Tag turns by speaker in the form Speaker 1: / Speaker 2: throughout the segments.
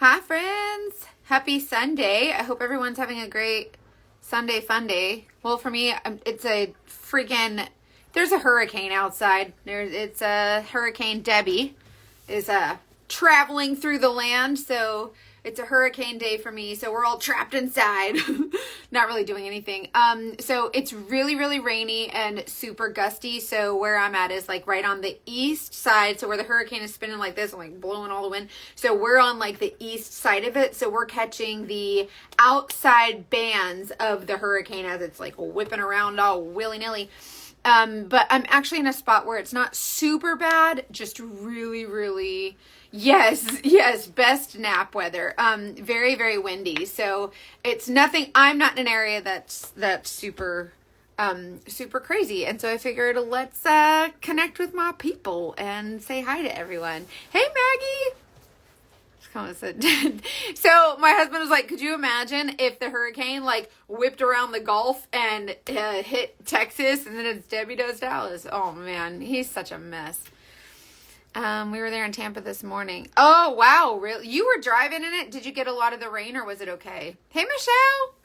Speaker 1: Hi, friends. Happy Sunday. I hope everyone's having a great Sunday fun day. Well, for me, it's a freaking, there's a hurricane outside. It's a Hurricane Debby is traveling through the land. So it's a hurricane day for me. So we're all trapped inside, not really doing anything. So it's really, really rainy and super gusty. So where I'm at is like right on the east side. So where the hurricane is spinning like this and like blowing all the wind. So we're on like the east side of it. So we're catching the outside bands of the hurricane as it's like whipping around all willy-nilly. But I'm actually in a spot where it's not super bad, just really, really, yes, best nap weather. Very, very windy. So it's nothing, I'm not in an area that's super, super crazy. And so I figured let's, connect with my people and say hi to everyone. Hey, Maggie. So my husband was like, could you imagine if the hurricane like whipped around the Gulf and hit Texas and then it's Debbie does Dallas? Oh man, he's such a mess. We were there in Tampa this morning. Oh wow, really? You were driving in it? Did you get a lot of the rain or was it okay? Hey Michelle.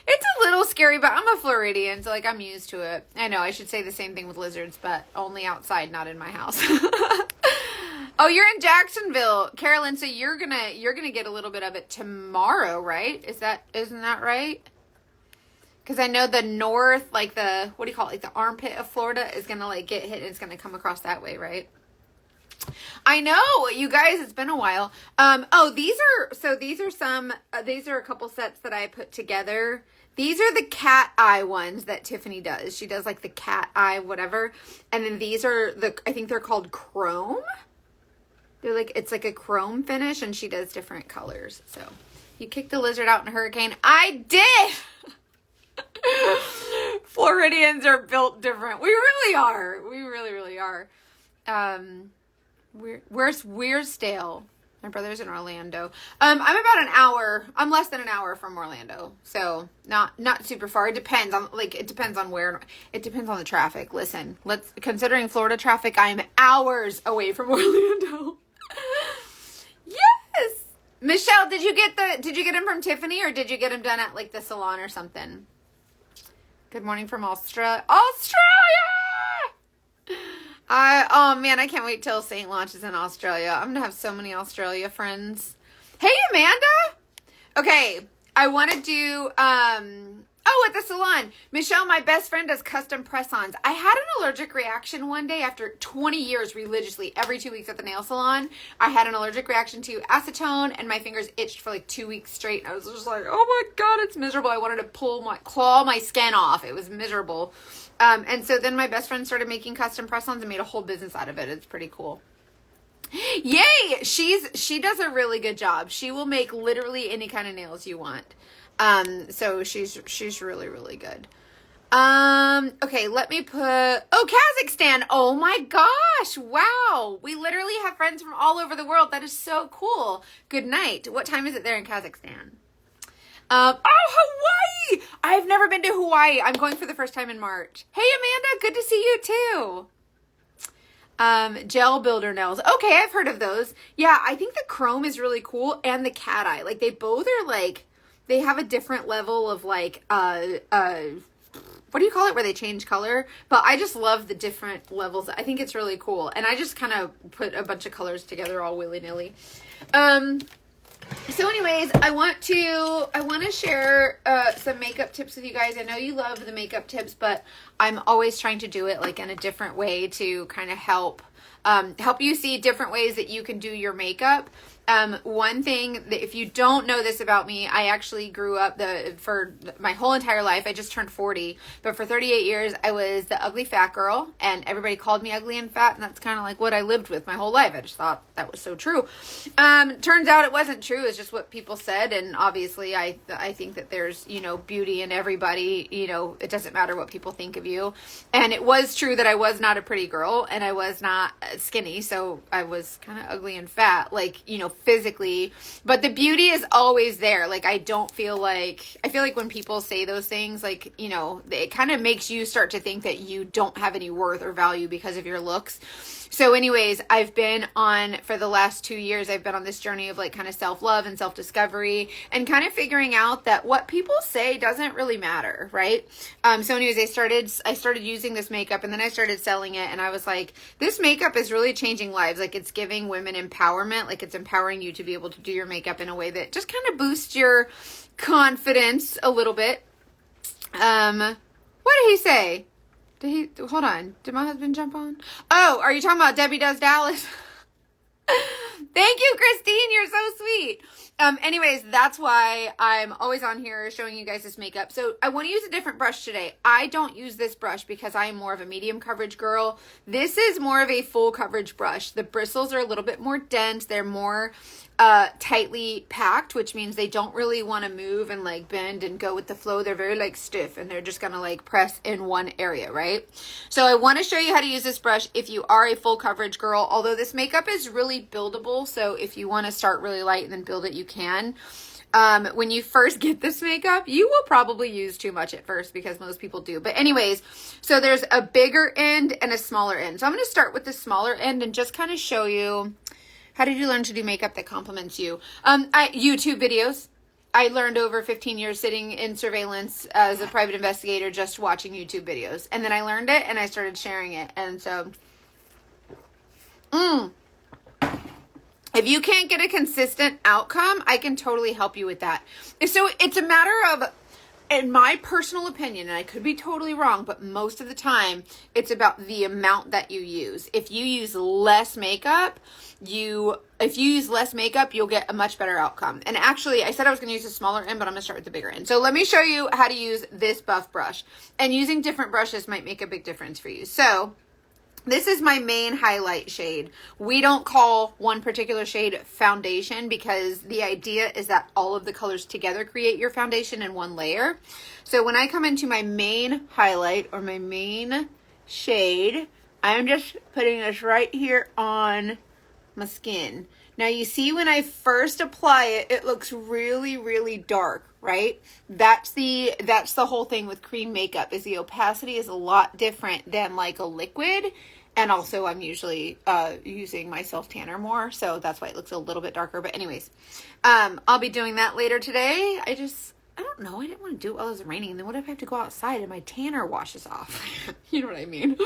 Speaker 1: It's a little scary, but I'm a Floridian, so like I'm used to it. I know I should say the same thing with lizards, but only outside, not in my house. Oh, you're in Jacksonville, Carolyn. So you're gonna get a little bit of it tomorrow, right? Isn't that right? Because I know the north, like the what do you call it, like the armpit of Florida is gonna like get hit and it's gonna come across that way, right? I know, you guys. It's been a while. These are a couple sets that I put together. These are the cat eye ones that Tiffany does. She does like the cat eye whatever, and then these are I think they're called chrome. It's like a chrome finish and she does different colors. So you kicked the lizard out in a hurricane. I did. Floridians are built different. We really are. We really, really are. Where's Weirsdale? My brother's in Orlando. I'm about an hour. I'm less than an hour from Orlando. So not super far. It depends on where. It depends on the traffic. Listen, considering Florida traffic, I am hours away from Orlando. Yes. Michelle, did you get them from Tiffany or did you get them done at like the salon or something? Good morning from Australia. Oh man, I can't wait till Saint launches in Australia. I'm gonna have so many Australia friends. Hey Amanda. Okay, I want to do at the salon. Michelle, my best friend, does custom press-ons. I had an allergic reaction one day after 20 years religiously every 2 weeks at the nail salon. I had an allergic reaction to acetone and my fingers itched for like 2 weeks straight. And I was just like, oh my God, it's miserable. I wanted to claw my skin off. It was miserable. And so then my best friend started making custom press-ons and made a whole business out of it. It's pretty cool. Yay! She does a really good job. She will make literally any kind of nails you want. So she's really, really good. Okay, let me Kazakhstan. Oh my gosh. Wow. We literally have friends from all over the world. That is so cool. Good night. What time is it there in Kazakhstan? Hawaii. I've never been to Hawaii. I'm going for the first time in March. Hey, Amanda. Good to see you too. Gel builder nails. Okay. I've heard of those. Yeah. I think the chrome is really cool. And the cat eye, like they both are like, they have a different level of like, what do you call it? Where they change color. But I just love the different levels. I think it's really cool. And I just kind of put a bunch of colors together all willy-nilly. So anyways, I want to share some makeup tips with you guys. I know you love the makeup tips, but I'm always trying to do it like in a different way to kind of help you see different ways that you can do your makeup. One thing that if you don't know this about me, I actually grew up for my whole entire life. I just turned 40, but for 38 years, I was the ugly fat girl and everybody called me ugly and fat. And that's kind of like what I lived with my whole life. I just thought that was so true. Turns out it wasn't true. It's just what people said. And obviously I think that there's, beauty in everybody, it doesn't matter what people think of you. And it was true that I was not a pretty girl and I was not skinny. So I was kind of ugly and fat, like, physically, but the beauty is always there. Like, I feel like when people say those things, like, it kind of makes you start to think that you don't have any worth or value because of your looks. So anyways, I've been on, for the last 2 years, I've been on this journey of like kind of self-love and self-discovery and kind of figuring out that what people say doesn't really matter, right? So anyways, I started using this makeup, and then I started selling it, and I was like, this makeup is really changing lives. Like, it's giving women empowerment. Like, it's empowering you to be able to do your makeup in a way that just kind of boosts your confidence a little bit. What did he say? Hold on. Did my husband jump on? Oh, are you talking about Debbie Does Dallas? Thank you, Christine. You're so sweet. Anyways, that's why I'm always on here showing you guys this makeup. So I want to use a different brush today. I don't use this brush because I am more of a medium coverage girl. This is more of a full coverage brush. The bristles are a little bit more dense. They're more tightly packed, which means they don't really want to move and like bend and go with the flow. They're very like stiff, and they're just gonna like press in one area, right? So I want to show you how to use this brush if you are a full coverage girl, although this makeup is really buildable. So if you want to start really light and then build it, you can. When you first get this makeup, you will probably use too much at first, because most people do. But anyways, so there's a bigger end and a smaller end. So I'm going to start with the smaller end and just kind of show you, how did you learn to do makeup that compliments you? YouTube videos. I learned over 15 years sitting in surveillance as a private investigator, just watching YouTube videos. And then I learned it and I started sharing it. And so, if you can't get a consistent outcome, I can totally help you with that. So it's a matter of, in my personal opinion, and I could be totally wrong, but most of the time, it's about the amount that you use. If you use less makeup, you'll get a much better outcome. And actually, I said I was going to use a smaller end, but I'm going to start with the bigger end. So let me show you how to use this buff brush. And using different brushes might make a big difference for you. So this is my main highlight shade. We don't call one particular shade foundation, because the idea is that all of the colors together create your foundation in one layer. So when I come into my main highlight or my main shade, I'm just putting this right here on my skin. Now you see when I first apply it, it looks really, really dark, right? That's the whole thing with cream makeup, is the opacity is a lot different than like a liquid. And also I'm usually using my self tanner more, so that's why it looks a little bit darker. But anyways, I'll be doing that later today. I don't know. I didn't want to do it while it was raining. And then what if I have to go outside and my tanner washes off? You know what I mean?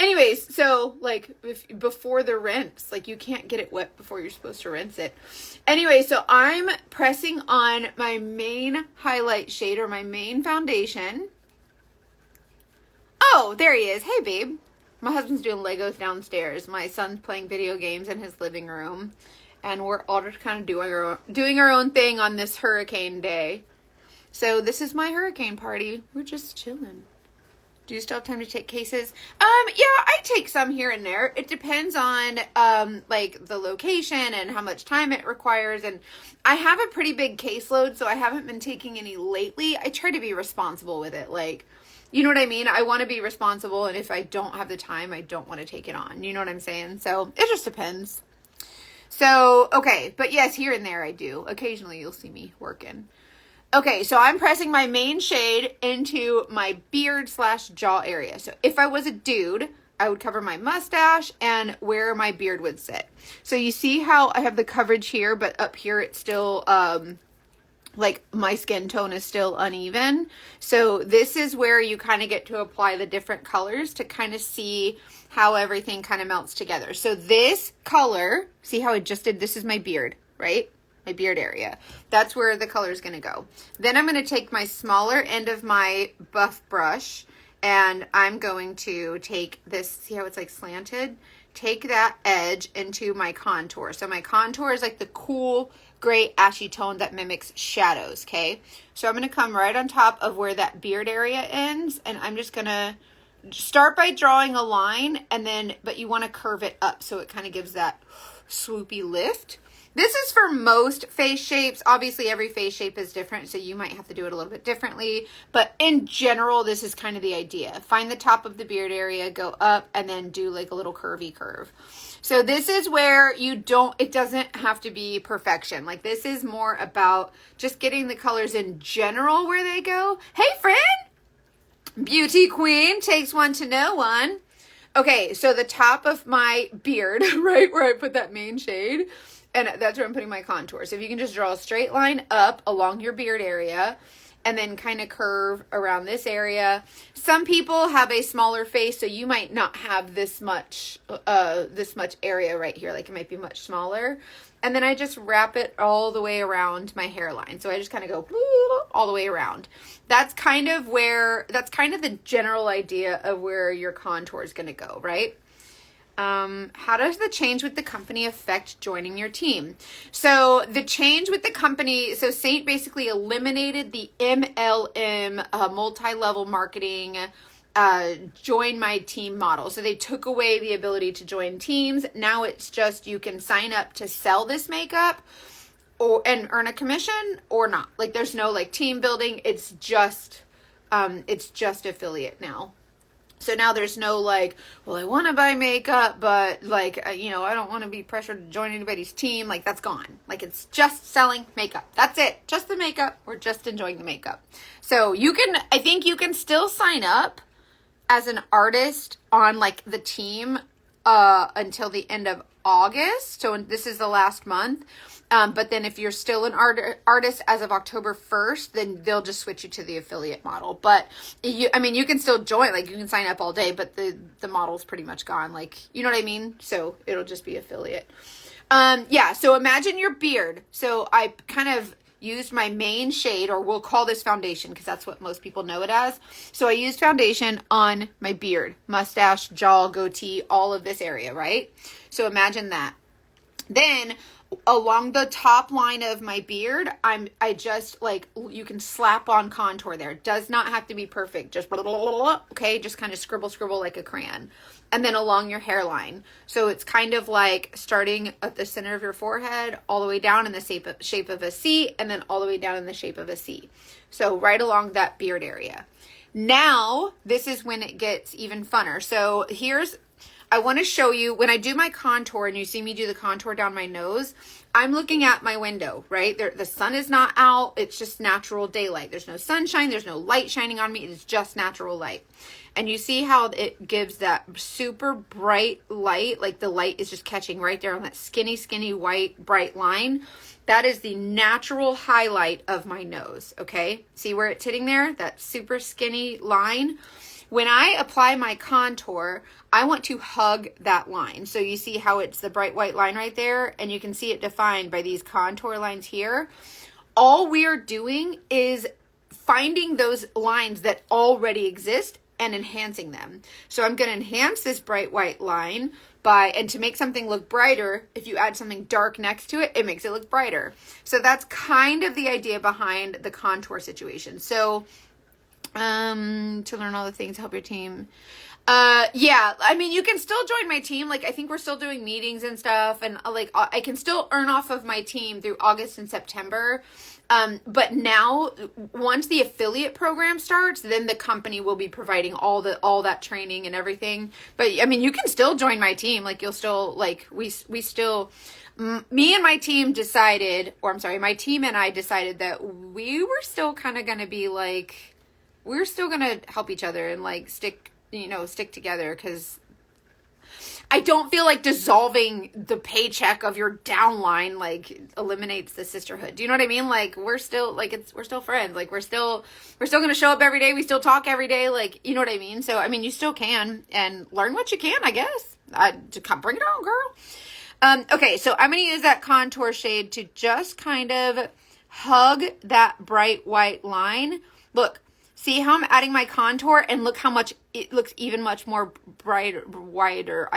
Speaker 1: Anyways, so like before the rinse, like you can't get it wet before you're supposed to rinse it. Anyway, so I'm pressing on my main highlight shade or my main foundation. Oh, there he is. Hey, babe. My husband's doing Legos downstairs. My son's playing video games in his living room. And we're all just kind of doing our own thing on this hurricane day. So this is my hurricane party. We're just chilling. Do you still have time to take cases? Yeah, I take some here and there. It depends on like the location and how much time it requires. And I have a pretty big caseload, so I haven't been taking any lately. I try to be responsible with it. Like, you know what I mean? I want to be responsible, and if I don't have the time, I don't want to take it on. You know what I'm saying? So it just depends. So, okay. But yes, here and there I do. Occasionally you'll see me working. Okay, so I'm pressing my main shade into my beard/jaw area. So if I was a dude, I would cover my mustache and where my beard would sit. So you see how I have the coverage here, but up here it's still, like my skin tone is still uneven. So this is where you kind of get to apply the different colors to kind of see how everything kind of melts together. So this color, see how I just did, this is my beard, right? My beard area. That's where the color is going to go. Then I'm going to take my smaller end of my buff brush, and I'm going to take this, see how it's like slanted? Take that edge into my contour. So my contour is like the cool gray ashy tone that mimics shadows, okay? So I'm going to come right on top of where that beard area ends, and I'm just going to start by drawing a line, and then, but you want to curve it up so it kind of gives that swoopy lift. This is for most face shapes. Obviously, every face shape is different, so you might have to do it a little bit differently. But in general, this is kind of the idea. Find the top of the beard area, go up, and then do like a little curvy curve. So this is where it doesn't have to be perfection. Like this is more about just getting the colors in general where they go. Hey, friend! Beauty queen, takes one to know one. Okay, so the top of my beard, right where I put that main shade, and that's where I'm putting my contour. So if you can just draw a straight line up along your beard area, and then kind of curve around this area. Some people have a smaller face, so you might not have this much area right here. Like it might be much smaller. And then I just wrap it all the way around my hairline. So I just kind of go all the way around. That's kind of the general idea of where your contour is going to go, right? How does the change with the company affect joining your team? So the change with the company, so Saint basically eliminated the MLM, multi-level marketing, join my team model. So they took away the ability to join teams. Now it's just, you can sign up to sell this makeup and earn a commission or not. Like there's no like team building. It's just affiliate now. So now there's no like, well, I want to buy makeup, but like, I don't want to be pressured to join anybody's team. Like that's gone. Like it's just selling makeup. That's it. Just the makeup. We're just enjoying the makeup. So I think you can still sign up as an artist on like the team, until the end of August. So this is the last month. But then if you're still an artist as of October 1st, then they'll just switch you to the affiliate model. But you can still join, like you can sign up all day, but the model's pretty much gone. Like, you know what I mean? So it'll just be affiliate. So imagine your beard. So I kind of used my main shade, or we'll call this foundation because that's what most people know it as. So I used foundation on my beard, mustache, jaw, goatee, all of this area, right? So imagine that. Then along the top line of my beard, I just like, you can slap on contour there. It does not have to be perfect. Just blah, blah, blah, blah, okay, just kind of scribble like a crayon. And then along your hairline. So it's kind of like starting at the center of your forehead, all the way down in the shape of a C, and then all the way down in the shape of a C. So right along that beard area. Now, this is when it gets even funner. So I want to show you when I do my contour and you see me do the contour down my nose, I'm looking at my window, right? The sun is not out. It's just natural daylight. There's no sunshine. There's no light shining on me. It's just natural light. And you see how it gives that super bright light, like the light is just catching right there on that skinny, white, bright line. That is the natural highlight of my nose, okay? See where it's hitting there? That super skinny line. When I apply my contour, I want to hug that line. So you see how it's the bright white line right there, and you can see it defined by these contour lines here. All we are doing is finding those lines that already exist and enhancing them. So I'm going to enhance this bright white line and to make something look brighter, if you add something dark next to it, it makes it look brighter. So that's kind of the idea behind the contour situation. So to learn all the things to help your team. You can still join my team. Like, I think we're still doing meetings and stuff, and like, I can still earn off of my team through August and September. But now, once the affiliate program starts, then the company will be providing all that training and everything. But you can still join my team. Like, you'll still, like, we still, me and my team decided, my team and I decided that we were still kind of going to be like, we're still going to help each other and like stick together, because I don't feel like dissolving the paycheck of your downline like eliminates the sisterhood. Do you know what I mean? Like, we're still friends. Like, we're still going to show up every day. We still talk every day. Like, you know what I mean? So, you still can and learn what you can, I guess. Bring it on, girl. Okay. So I'm going to use that contour shade to just kind of hug that bright white line. Look, see how I'm adding my contour, and look how much it looks even much more brighter, wider.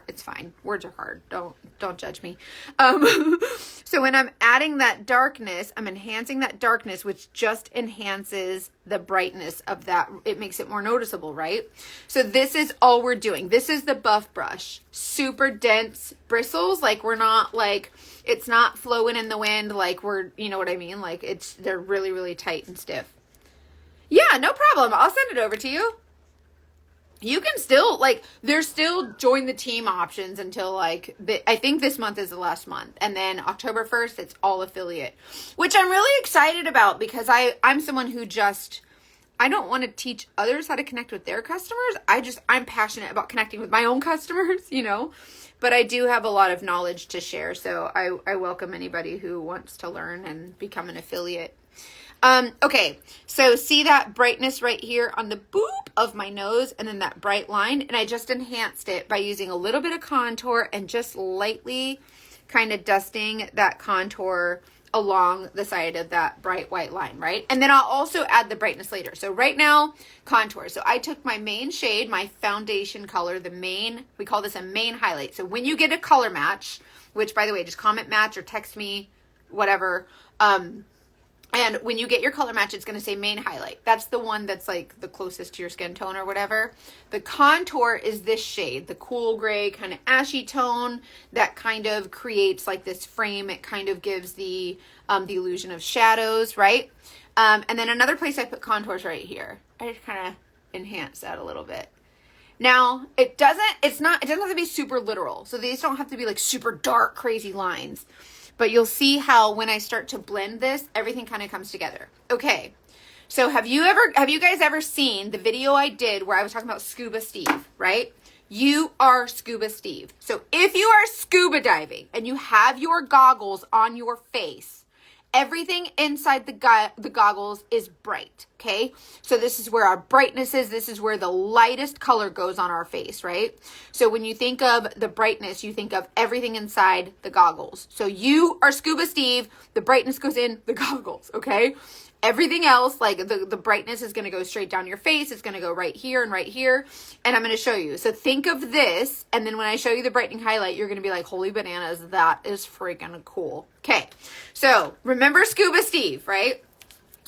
Speaker 1: It's fine. Words are hard. Don't judge me. So when I'm adding that darkness, I'm enhancing that darkness, which just enhances the brightness of that. It makes it more noticeable, right? So this is all we're doing. This is the buff brush. Super dense bristles. Like, we're not like, it's not flowing in the wind. Like, you know what I mean? Like, they're really, really tight and stiff. Yeah, no problem. I'll send it over to you. You can still, like, there's still join the team options until, like, I think this month is the last month. And then October 1st, it's all affiliate, which I'm really excited about, because I'm someone who I don't want to teach others how to connect with their customers. I'm passionate about connecting with my own customers, you know, but I do have a lot of knowledge to share. So I welcome anybody who wants to learn and become an affiliate. Okay, so see that brightness right here on the boop of my nose and then that bright line? And I just enhanced it by using a little bit of contour and just lightly kind of dusting that contour along the side of that bright white line, right? And then I'll also add the brightness later. So right now, contour. So I took my main shade, my foundation color, we call this a main highlight. So when you get a color match, which by the way, just comment match or text me, whatever, and when you get your color match, it's going to say main highlight. That's the one that's like the closest to your skin tone or whatever. The contour is this shade, the cool gray kind of ashy tone that kind of creates like this frame. It kind of gives the illusion of shadows, right? And then another place I put contours right here. I just kind of enhance that a little bit. Now, it doesn't have to be super literal. So these don't have to be like super dark, crazy lines. But you'll see how when I start to blend this, everything kind of comes together. Okay, so have you guys ever seen the video I did where I was talking about Scuba Steve, right? You are Scuba Steve. So if you are scuba diving and you have your goggles on your face, everything inside the goggles is bright, okay? So this is where our brightness is. This is where the lightest color goes on our face, right? So when you think of the brightness, you think of everything inside the goggles. So you are Scuba Steve. The brightness goes in the goggles, okay? Everything else, like the brightness is going to go straight down your face. It's going to go right here and right here. And I'm going to show you. So think of this. And then when I show you the brightening highlight, you're going to be like, holy bananas, that is freaking cool. Okay. So remember Scuba Steve, right?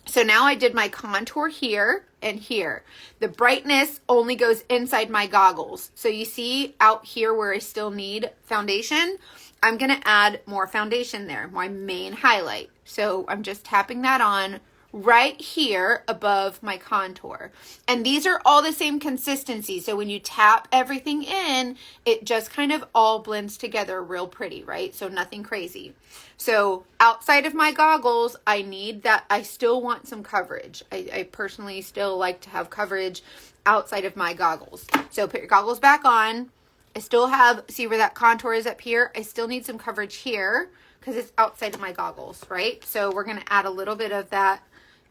Speaker 1: So now I did my contour here and here. The brightness only goes inside my goggles. So you see out here where I still need foundation, I'm going to add more foundation there, my main highlight. So I'm just tapping that on right here above my contour. And these are all the same consistency. So when you tap everything in, it just kind of all blends together real pretty, right? So nothing crazy. So outside of my goggles, I still want some coverage. I personally still like to have coverage outside of my goggles. So put your goggles back on. I still have, see where that contour is up here? I still need some coverage here because it's outside of my goggles, right? So we're going to add a little bit of that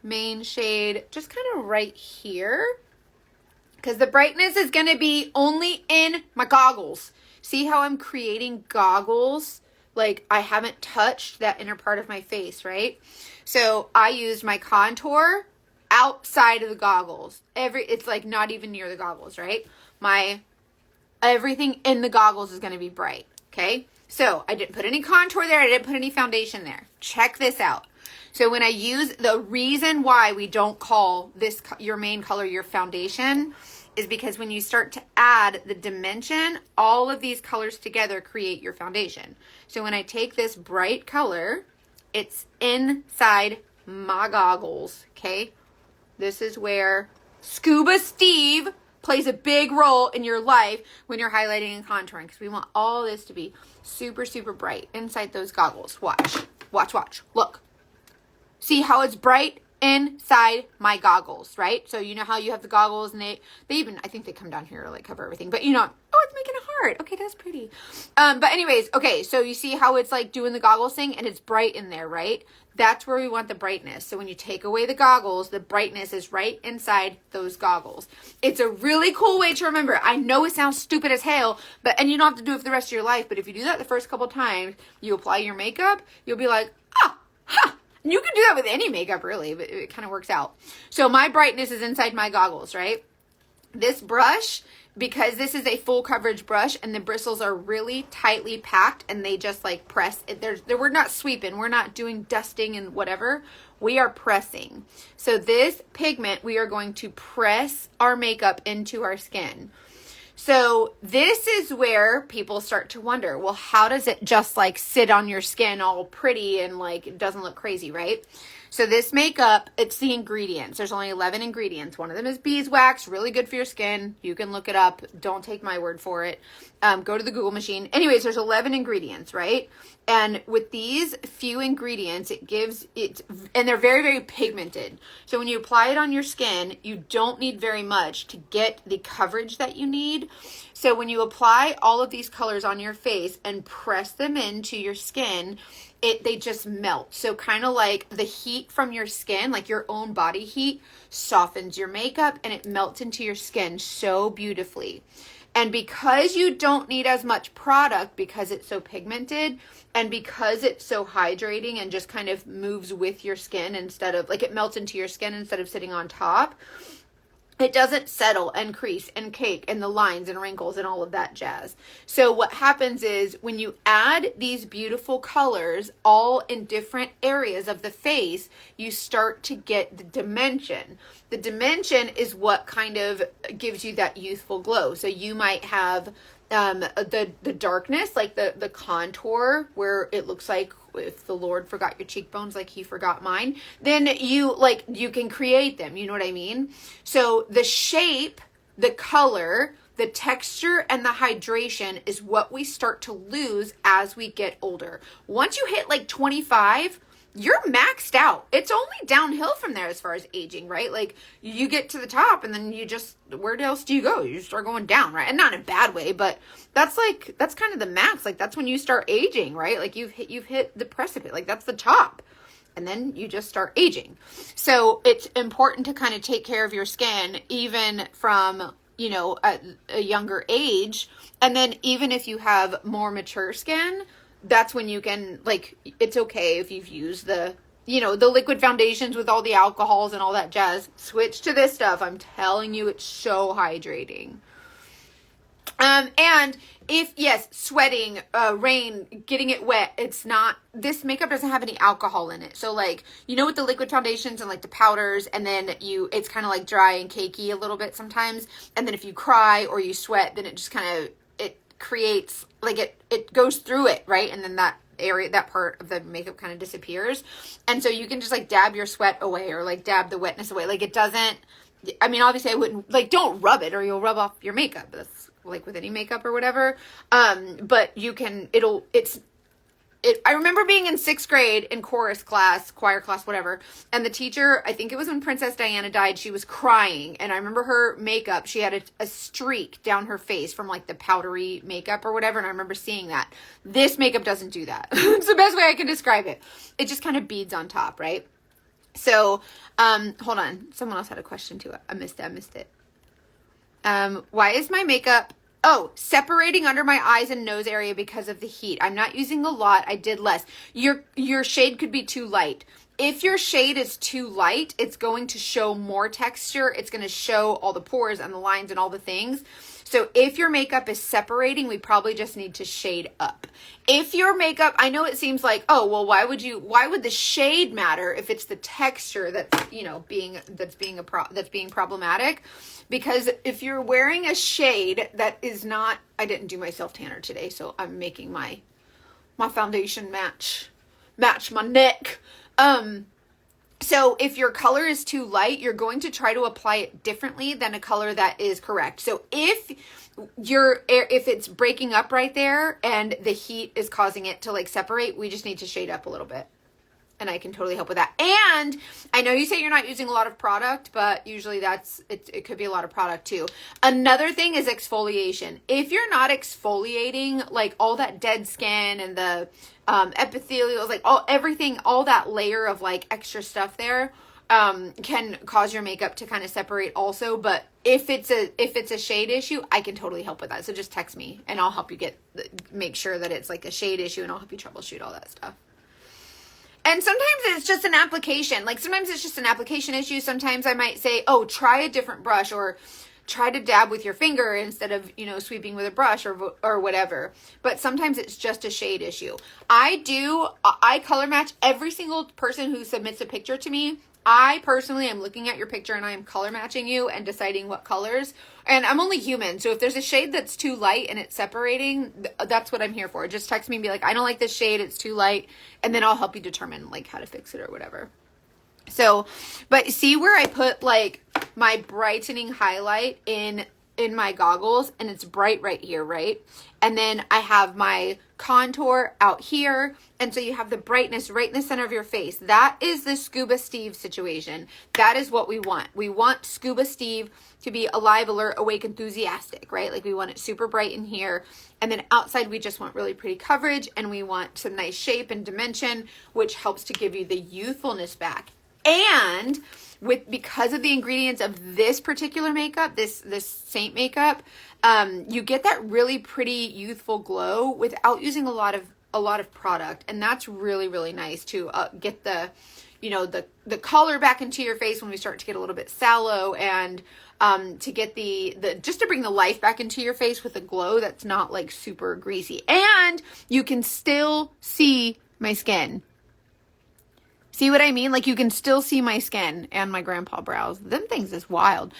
Speaker 1: main shade just kind of right here because the brightness is going to be only in my goggles. See how I'm creating goggles? Like I haven't touched that inner part of my face, right? So I used my contour outside of the goggles. It's like not even near the goggles, right? Everything in the goggles is going to be bright, okay? So I didn't put any contour there. I didn't put any foundation there. Check this out. So when I use, the reason why we don't call this your main color your foundation is because when you start to add the dimension, all of these colors together create your foundation. So when I take this bright color, it's inside my goggles, okay? This is where Scuba Steve plays a big role in your life when you're highlighting and contouring because we want all this to be super, super bright inside those goggles. Watch, watch, watch, look. See how it's bright inside my goggles, right? So you know how you have the goggles and they even, I think they come down here to like cover everything, but you know, oh, it's making a heart. Okay, that's pretty. But anyways, okay, so you see how it's like doing the goggles thing and it's bright in there, right? That's where we want the brightness. So when you take away the goggles, the brightness is right inside those goggles. It's a really cool way to remember. I know it sounds stupid as hell, and you don't have to do it for the rest of your life, but if you do that the first couple times, you apply your makeup, you'll be like, you can do that with any makeup really, but it kind of works out. So my brightness is inside my goggles, right? This brush, because this is a full coverage brush and the bristles are really tightly packed and they just like press, we're not sweeping, we're not doing dusting and whatever, we are pressing. So this pigment, we are going to press our makeup into our skin. So this is where people start to wonder, well, how does it just like sit on your skin all pretty and like it doesn't look crazy, right? So this makeup, it's the ingredients. There's only 11 ingredients. One of them is beeswax, really good for your skin. You can look it up. Don't take my word for it. Go to the Google machine. Anyways, there's 11 ingredients, right? And with these few ingredients, it gives it, and they're very, very pigmented. So when you apply it on your skin, you don't need very much to get the coverage that you need. So when you apply all of these colors on your face and press them into your skin, they just melt. So kind of like the heat from your skin, like your own body heat, softens your makeup and it melts into your skin so beautifully. And because you don't need as much product because it's so pigmented and because it's so hydrating and just kind of moves with your skin instead of, like, it melts into your skin instead of sitting on top, it doesn't settle and crease and cake and the lines and wrinkles and all of that jazz. So what happens is when you add these beautiful colors all in different areas of the face, you start to get the dimension. The dimension is what kind of gives you that youthful glow. So you might have the darkness, like the contour where it looks like if the Lord forgot your cheekbones like he forgot mine, then you can create them. You know what I mean? So the shape, the color, the texture, and the hydration is what we start to lose as we get older. Once you hit like 25, you're maxed out. It's only downhill from there as far as aging, right? Like you get to the top and then you just, where else do you go? You start going down, right? And not in a bad way, but that's kind of the max. Like that's when you start aging, right? Like you've hit the precipice. Like that's the top. And then you just start aging. So it's important to kind of take care of your skin even from, you know, a younger age. And then even if you have more mature skin, that's when you can, like, it's okay if you've used the liquid foundations with all the alcohols and all that jazz. Switch to this stuff. I'm telling you, it's so hydrating. And if, yes, sweating, rain, getting it wet, this makeup doesn't have any alcohol in it. So like, you know, with the liquid foundations and like the powders, and then it's kind of like dry and cakey a little bit sometimes. And then if you cry or you sweat, then it just kind of, creates, like it goes through it, right? And then that part of the makeup kind of disappears. And so you can just like dab your sweat away or like dab the wetness away. Like it doesn't, I mean, obviously I wouldn't, like, don't rub it or you'll rub off your makeup. That's like with any makeup or whatever. But you can, I remember being in 6th grade in choir class, whatever. And the teacher, I think it was when Princess Diana died, she was crying. And I remember her makeup, she had a streak down her face from like the powdery makeup or whatever. And I remember seeing that. This makeup doesn't do that. It's the best way I can describe it. It just kind of beads on top, right? So, hold on. Someone else had a question too. I missed it. Why is my makeup... Oh, separating under my eyes and nose area because of the heat. I'm not using a lot. I did less. Your shade could be too light. If your shade is too light, it's going to show more texture. It's going to show all the pores and the lines and all the things. So if your makeup is separating, we probably just need to shade up. If your makeup, I know it seems like, oh, well, why would the shade matter if it's the texture that's, you know, that's being problematic? Because if you're wearing a shade that is not, I didn't do my self-tanner today, so I'm making my foundation match my neck. So if your color is too light, you're going to try to apply it differently than a color that is correct. So if it's breaking up right there and the heat is causing it to like separate, we just need to shade up a little bit. And I can totally help with that. And I know you say you're not using a lot of product, but usually it could be a lot of product too. Another thing is exfoliation. If you're not exfoliating, like all that dead skin and the epithelials, like all that layer of like extra stuff there, can cause your makeup to kind of separate also. But if it's a shade issue, I can totally help with that. So just text me and I'll help you make sure that it's like a shade issue, and I'll help you troubleshoot all that stuff. And sometimes it's just an application. Like sometimes it's just an application issue. Sometimes I might say, oh, try a different brush, or try to dab with your finger instead of, you know, sweeping with a brush or whatever. But sometimes it's just a shade issue. I color match every single person who submits a picture to me. I personally am looking at your picture and I am color matching you and deciding what colors. And I'm only human. So if there's a shade that's too light and it's separating, that's what I'm here for. Just text me and be like, I don't like this shade. It's too light. And then I'll help you determine like how to fix it or whatever. So, but see where I put like my brightening highlight in my goggles, and it's bright right here, right? And then I have my contour out here, and so you have the brightness right in the center of your face. That is the Scuba Steve situation. That is what we want. We want Scuba Steve to be alive, alert, awake, enthusiastic, right? Like we want it super bright in here. And then outside, we just want really pretty coverage, and we want some nice shape and dimension, which helps to give you the youthfulness back. And because of the ingredients of this particular makeup, this Saint makeup, you get that really pretty youthful glow without using a lot of product, and that's really, really nice to get the, you know, the color back into your face when we start to get a little bit sallow, and to get the just to bring the life back into your face with a glow that's not like super greasy, and you can still see my skin. See what I mean? Like you can still see my skin and my grandpa brows. Them things is wild.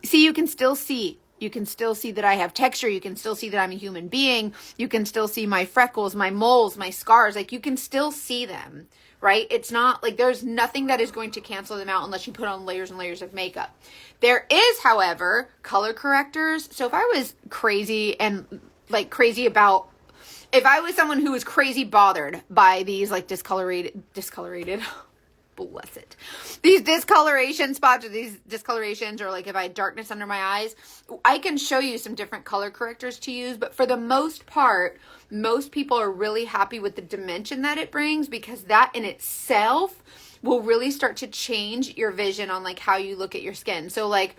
Speaker 1: See, you can still see. You can still see that I have texture. You can still see that I'm a human being. You can still see my freckles, my moles, my scars. Like you can still see them, right? It's not like there's nothing that is going to cancel them out unless you put on layers and layers of makeup. There is, however, color correctors. So if I was crazy and like crazy about, if I was someone who was crazy bothered by these like discolorated, bless it, these discoloration spots or these discolorations, or like if I had darkness under my eyes, I can show you some different color correctors to use. But for the most part, most people are really happy with the dimension that it brings, because that in itself will really start to change your vision on like how you look at your skin. So like,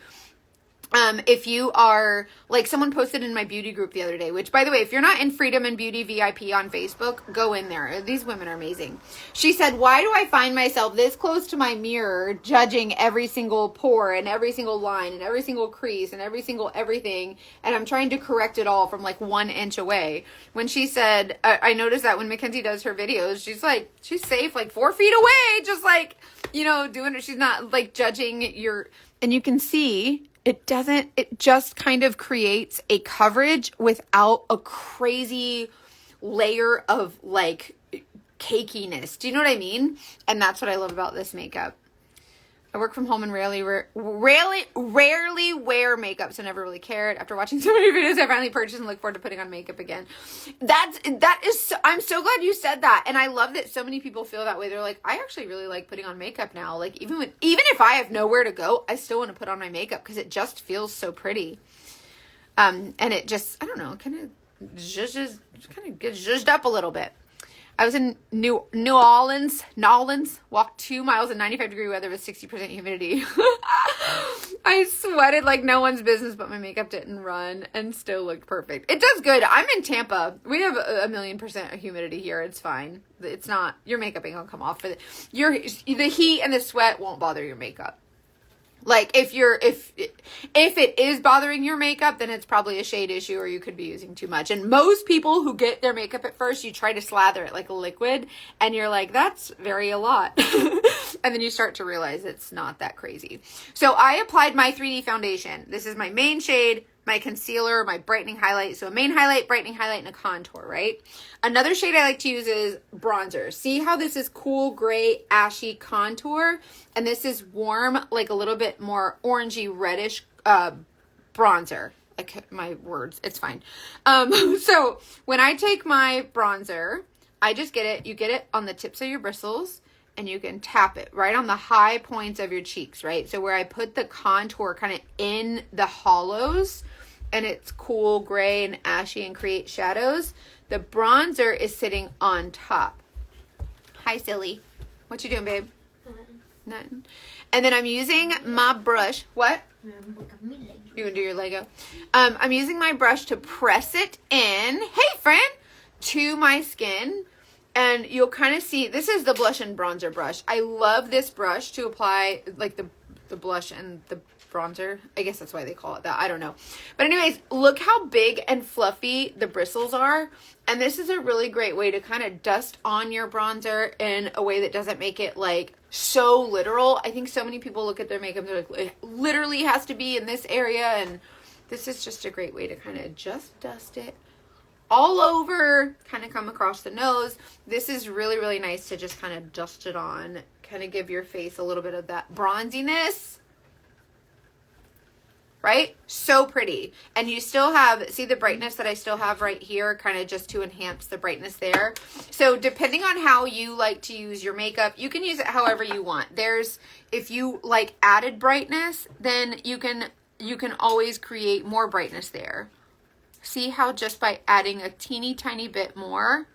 Speaker 1: if you are, like someone posted in my beauty group the other day, which by the way, if you're not in Freedom and Beauty VIP on Facebook, go in there. These women are amazing. She said, why do I find myself this close to my mirror judging every single pore and every single line and every single crease and every single everything, and I'm trying to correct it all from like 1 inch away? When she said, I noticed that when Mackenzie does her videos, she's like, she's safe like 4 feet away, just like, you know, doing it. She's not like judging your, and you can see it just kind of creates a coverage without a crazy layer of like cakiness. Do you know what I mean? And that's what I love about this makeup. I work from home and rarely wear makeup, so never really cared. After watching so many videos, I finally purchased and look forward to putting on makeup again. I'm so glad you said that. And I love that so many people feel that way. They're like, I actually really like putting on makeup now. Like even if I have nowhere to go, I still want to put on my makeup because it just feels so pretty. And it just, I don't know, kind of gets zhuzhed up a little bit. I was in New Orleans, walked 2 miles in 95-degree weather with 60% humidity. I sweated like no one's business, but my makeup didn't run and still looked perfect. It does good. I'm in Tampa. We have 1,000,000% humidity here. It's fine. It's not, your makeup ain't gonna come off. The heat and the sweat won't bother your makeup. Like if it is bothering your makeup, then it's probably a shade issue, or you could be using too much. And most people who get their makeup at first, you try to slather it like a liquid and you're like, that's a lot. And then you start to realize it's not that crazy. So I applied my 3D foundation. This is my main shade, my concealer, my brightening highlight. So a main highlight, brightening highlight, and a contour, right? Another shade I like to use is bronzer. See how this is cool gray, ashy contour? And this is warm, like a little bit more orangey, reddish bronzer. Like my words, it's fine. So when I take my bronzer, I just get it. You get it on the tips of your bristles, and you can tap it right on the high points of your cheeks, right? So where I put the contour kind of in the hollows, and it's cool gray and ashy and create shadows, the bronzer is sitting on top. Hi, silly. What you doing, babe? Nothing. And then I'm using my brush. What? You gonna do your Lego? I'm using my brush to press it in, hey friend, to my skin. And you'll kind of see, this is the blush and bronzer brush. I love this brush to apply like the blush and the bronzer. I guess that's why they call it that. I don't know. But anyways, look how big and fluffy the bristles are. And this is a really great way to kind of dust on your bronzer in a way that doesn't make it like so literal. I think so many people look at their makeup, they're like, it literally has to be in this area. And this is just a great way to kind of just dust it all over, kind of come across the nose. This is really, really nice to just kind of dust it on, kind of give your face a little bit of that bronziness. Right? So pretty. And you still have, see the brightness that I still have right here, kind of just to enhance the brightness there. So depending on how you like to use your makeup, you can use it however you want. If you like added brightness, then you can always create more brightness there. See how just by adding a teeny tiny bit more,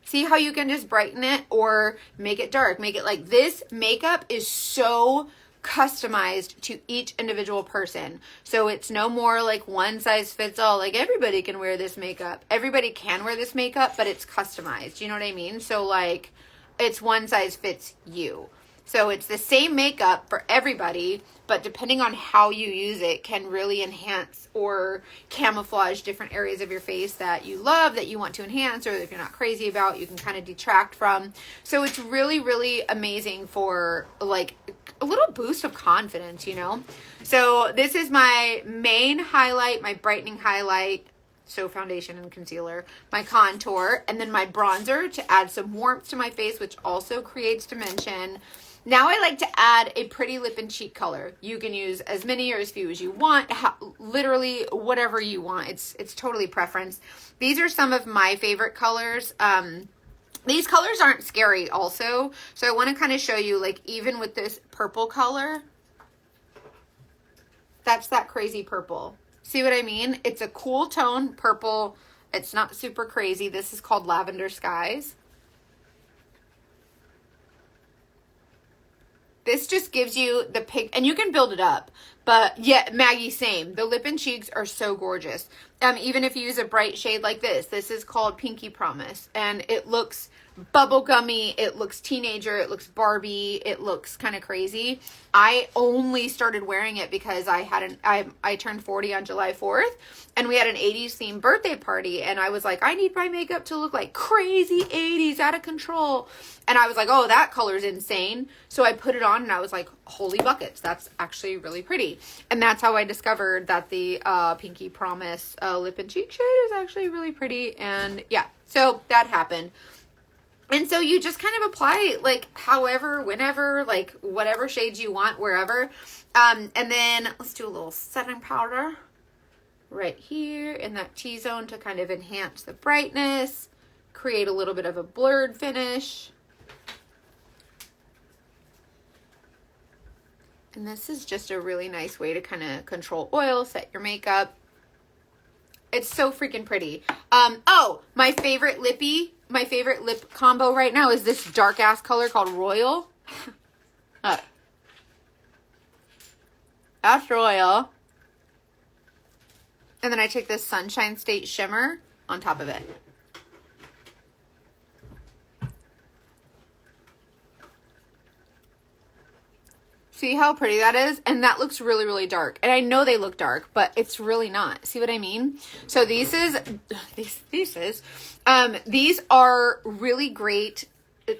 Speaker 1: see how you can just brighten it or make it dark, make it like this. Makeup is so customized to each individual person. So it's no more like one size fits all, like everybody can wear this makeup. Everybody can wear this makeup, but it's customized. You know what I mean? So like it's one size fits you. So it's the same makeup for everybody, but depending on how you use it can really enhance or camouflage different areas of your face that you love, that you want to enhance, or if you're not crazy about, you can kind of detract from. So it's really, really amazing for like a little boost of confidence, you know? So this is my main highlight, my brightening highlight. So foundation and concealer, my contour, and then my bronzer to add some warmth to my face, which also creates dimension. Now I like to add a pretty lip and cheek color. You can use as many or as few as you want, literally whatever you want. It's totally preference. These are some of my favorite colors. These colors aren't scary also. So I want to kind of show you, like, even with this purple color, that's that crazy purple. See what I mean? It's a cool tone, purple. It's not super crazy. This is called Lavender Skies. This just gives you the pink, and you can build it up. But yeah, Maggie, same. The lip and cheeks are so gorgeous. Even if you use a bright shade like this is called Pinky Promise. And it looks bubblegummy, it looks teenager, it looks Barbie, it looks kind of crazy. I only started wearing it because I turned 40 on July 4th, and we had an 80s themed birthday party, and I was like, I need my makeup to look like crazy 80s, out of control. And I was like, oh, that color's insane. So I put it on and I was like, holy buckets, that's actually really pretty. And that's how I discovered that the Pinky Promise lip and cheek shade is actually really pretty. And yeah, so that happened. And so you just kind of apply it like however, whenever, like whatever shades you want, wherever. And then let's do a little setting powder right here in that T-zone to kind of enhance the brightness, create a little bit of a blurred finish. And this is just a really nice way to kind of control oil, set your makeup. It's so freaking pretty. Oh, my favorite lip combo right now is this dark ass color called Royal. That's Royal. And then I take this Sunshine State Shimmer on top of it. See how pretty that is? And that looks really, really dark. And I know they look dark, but it's really not. See what I mean? So these are really great.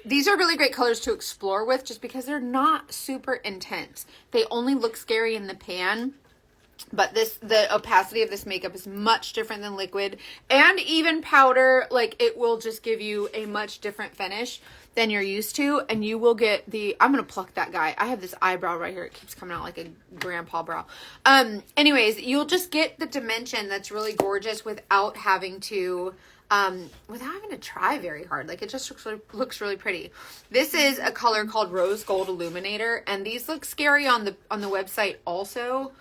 Speaker 1: These are really great colors to explore with just because they're not super intense. They only look scary in the pan. But the opacity of this makeup is much different than liquid, and even powder. Like, it will just give you a much different finish than you're used to, and you will get I'm gonna pluck that guy. I have this eyebrow right here. It keeps coming out like a grandpa brow. Anyways, you'll just get the dimension that's really gorgeous without having to try very hard. Like, it just looks really pretty. This is a color called Rose Gold Illuminator, and these look scary on the website also.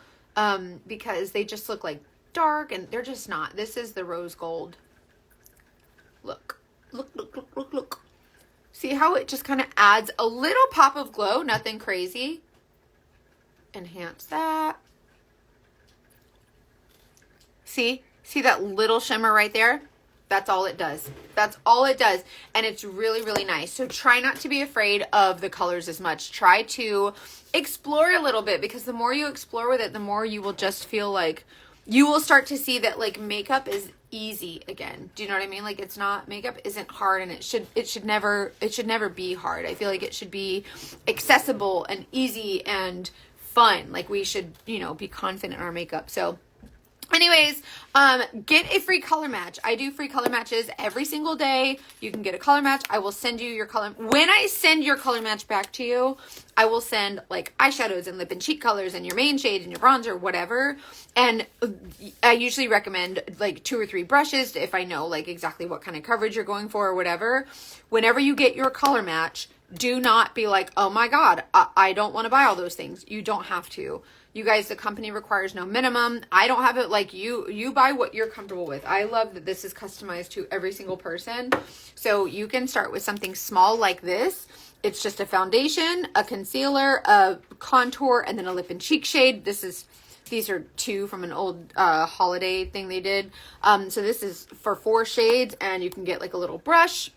Speaker 1: Because they just look like dark, and they're just not. This is the rose gold. Look. See how it just kind of adds a little pop of glow, nothing crazy. Enhance that. See that little shimmer right there? That's all it does. That's all it does. And it's really, really nice. So try not to be afraid of the colors as much. Try to explore a little bit, because the more you explore with it, the more you will just feel like you will start to see that, like, makeup is easy again. Do you know what I mean? Like, makeup isn't hard, and it should never be hard. I feel like it should be accessible and easy and fun. Like, we should, be confident in our makeup. So Anyways, get a free color match. I do free color matches every single day. You can get a color match. I will send you your color. When I send your color match back to you, I will send like eyeshadows and lip and cheek colors and your main shade and your bronzer, whatever. And I usually recommend like 2 or 3 brushes if I know like exactly what kind of coverage you're going for or whatever. Whenever you get your color match, do not be like, oh my God, I don't want to buy all those things. You don't have to. You guys, the company requires no minimum. I don't have it like you buy what you're comfortable with. I love that this is customized to every single person. So you can start with something small like this. It's just a foundation, a concealer, a contour, and then a lip and cheek shade. These are 2 from an old holiday thing they did. So this is for 4 shades, and you can get like a little brush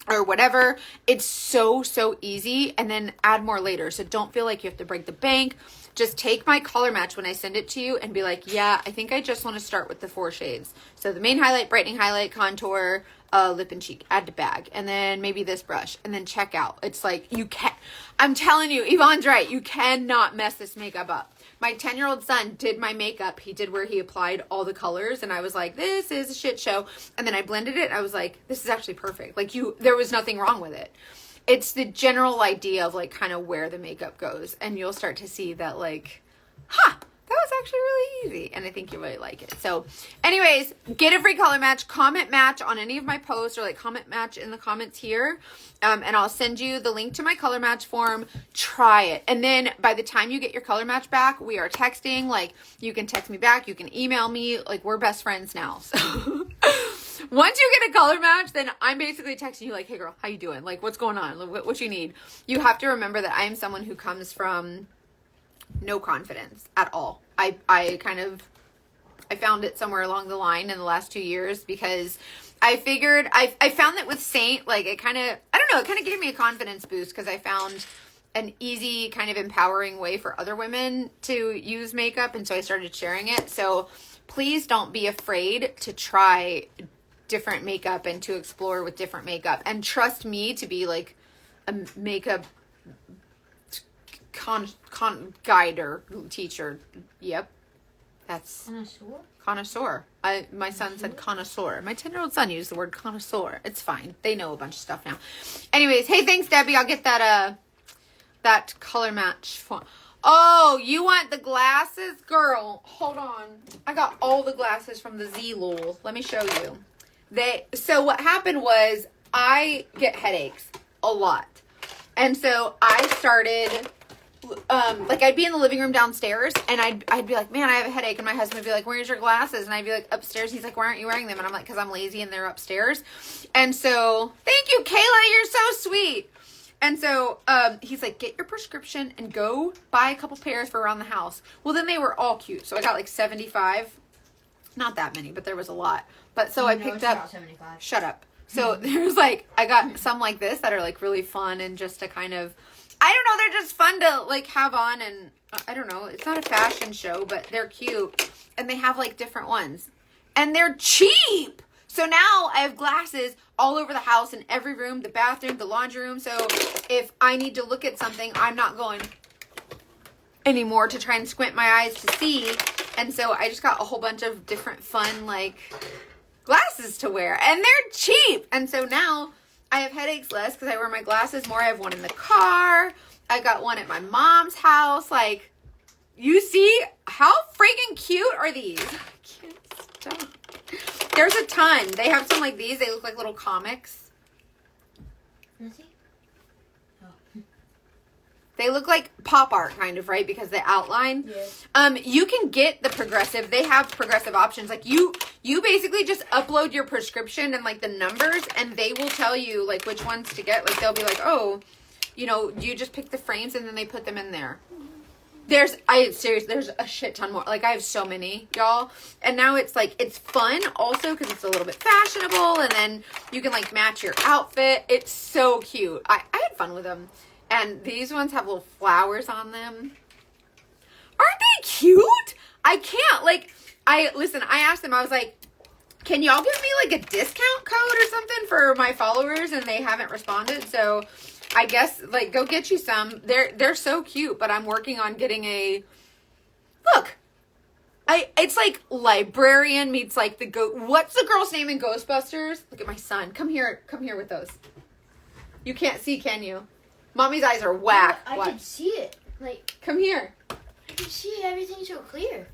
Speaker 1: or whatever. It's so easy, and then add more later. So don't feel like you have to break the bank. Just take my color match when I send it to you and be like, yeah, I think I just want to start with the 4 shades. So the main highlight, brightening highlight, contour, lip and cheek, add to bag, and then maybe this brush, and then check out. It's like, I'm telling you, Yvonne's right. You cannot mess this makeup up. My 10-year-old son did my makeup. He did where he applied all the colors, and I was like, this is a shit show. And then I blended it. I was like, this is actually perfect. Like there was nothing wrong with it. It's the general idea of like kind of where the makeup goes, and you'll start to see that like, that was actually really easy, and I think you really like it. So anyways, get a free color match, comment match on any of my posts, or like comment match in the comments here, and I'll send you the link to my color match form. Try it, and then by the time you get your color match back, we are texting. Like you can text me back, you can email me, like we're best friends now. So once you get a color match, then I'm basically texting you like, hey girl, how you doing? Like, what's going on? What you need? You have to remember that I am someone who comes from no confidence at all. I found it somewhere along the line in the last 2 years, because I figured, I found that with Saint, like it kind of, I don't know, it kind of gave me a confidence boost, because I found an easy kind of empowering way for other women to use makeup. And so I started sharing it. So please don't be afraid to try different makeup and to explore with different makeup, and trust me to be like a makeup guide or teacher. Yep, that's connoisseur. My son said connoisseur. My 10-year-old son used the word connoisseur. It's fine, they know a bunch of stuff now. Anyways, hey, thanks Debbie. I'll get that color match for. Oh, you want the glasses, girl? Hold on, I got all the glasses from the Z-Lul. Let me show you. So what happened was I get headaches a lot. And so I started, like I'd be in the living room downstairs, and I'd be like, man, I have a headache. And my husband would be like, where's your glasses? And I'd be like, upstairs. He's like, why aren't you wearing them? And I'm like, cause I'm lazy and they're upstairs. And so thank you, Kayla. You're so sweet. And so, he's like, get your prescription and go buy a couple pairs for around the house. Well, then they were all cute. So I got like 75, not that many, but there was a lot. But so I picked up, shut up. So there's like, I got some like this that are like really fun, and just to kind of, I don't know, they're just fun to like have on, and I don't know, it's not a fashion show, but they're cute, and they have like different ones, and they're cheap. So now I have glasses all over the house, in every room, the bathroom, the laundry room. So if I need to look at something, I'm not going anymore to try and squint my eyes to see. And so I just got a whole bunch of different fun like glasses to wear, and they're cheap. And so now I have headaches less because I wear my glasses more. I have one in the car. I got one at my mom's house. Like, you see how freaking cute are these? I can't stop. There's a ton. They have some like these. They look like little comics. They look like pop art kind of, right? Because the outline. Yeah. You can get the progressive. They have progressive options. Like you basically just upload your prescription and like the numbers, and they will tell you like which ones to get. Like they'll be like, oh, you just pick the frames and then they put them in there. There's a shit ton more. Like I have so many, y'all. And now it's like, it's fun also because it's a little bit fashionable, and then you can like match your outfit. It's so cute. I had fun with them. And these ones have little flowers on them. Aren't they cute? I can't, like, I asked them, I was like, can y'all give me like a discount code or something for my followers? And they haven't responded. So I guess like go get you some. They're so cute, but I'm working on getting look, It's like librarian meets like what's the girl's name in Ghostbusters? Look at my son. Come here with those. You can't see, can you? Mommy's eyes are whack.
Speaker 2: I can see it. Like,
Speaker 1: come here.
Speaker 2: I can see everything so clear.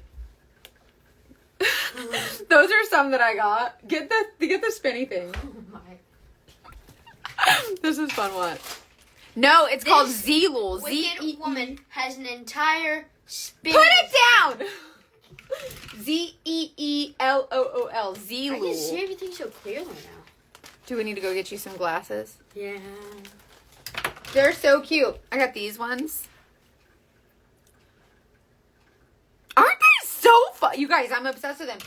Speaker 1: Those are some that I got. Get the spinny thing.
Speaker 2: Oh my.
Speaker 1: This is fun. What? No, it's called Zeelool.
Speaker 2: Wicked woman has an entire spin.
Speaker 1: Put it down. Zeelool. Zeelool.
Speaker 2: I can see everything so clearly now.
Speaker 1: Do we need to go get you some glasses?
Speaker 2: Yeah.
Speaker 1: They're so cute. I got these ones. Aren't they so fun? You guys, I'm obsessed with them.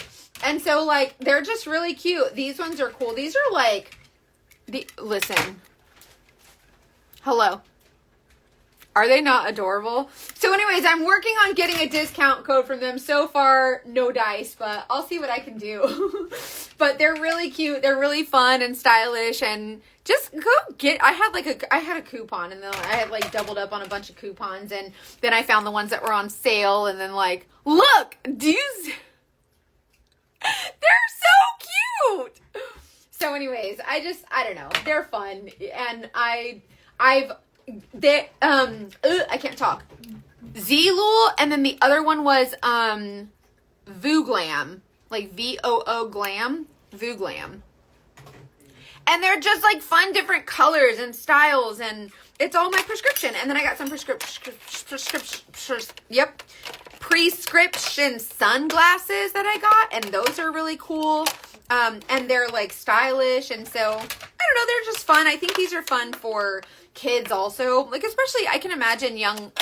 Speaker 1: And so, like, they're just really cute. These ones are cool. These are like, listen. Hello. Are they not adorable? So anyways, I'm working on getting a discount code from them. So far, no dice, but I'll see what I can do. But they're really cute. They're really fun and stylish, and just go get, I had a coupon, and then I had like doubled up on a bunch of coupons, and then I found the ones that were on sale, and then like, look, these, they're so cute. So anyways, I don't know. They're fun, and I can't talk. Zeelool, and then the other one was Vooglam, like VOO glam, Vooglam. And they're just like fun, different colors and styles, and it's all my prescription. And then I got some prescription sunglasses that I got, and those are really cool. And they're like stylish, and so I don't know, they're just fun. I think these are fun for kids also, like, especially I can imagine young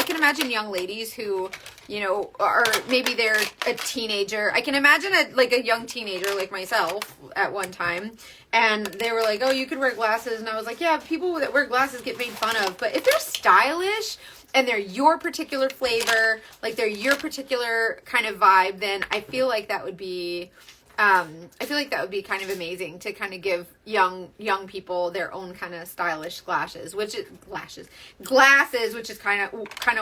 Speaker 1: ladies who, you know, are maybe they're a teenager. I can imagine a young teenager like myself at one time, and they were like, oh, you could wear glasses, and I was like, yeah, people that wear glasses get made fun of, but if they're stylish and they're your particular flavor, like they're your particular kind of vibe, then I feel like that would be kind of amazing to kind of give young people their own kind of stylish glasses, which is kind of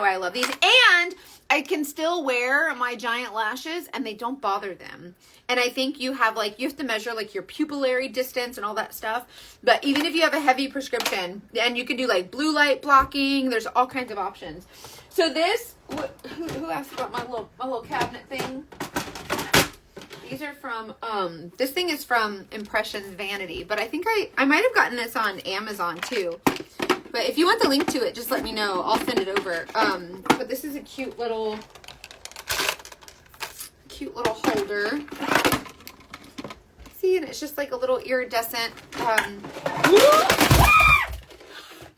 Speaker 1: why I love these. And I can still wear my giant lashes and they don't bother them. And I think you have to measure like your pupillary distance and all that stuff. But even if you have a heavy prescription, and you can do like blue light blocking, there's all kinds of options. So this, who asked about my little cabinet thing? These are from, this thing is from Impressions Vanity, but I think I might have gotten this on Amazon too. But if you want the link to it, just let me know. I'll send it over. But this is a cute little holder. See, and it's just like a little iridescent,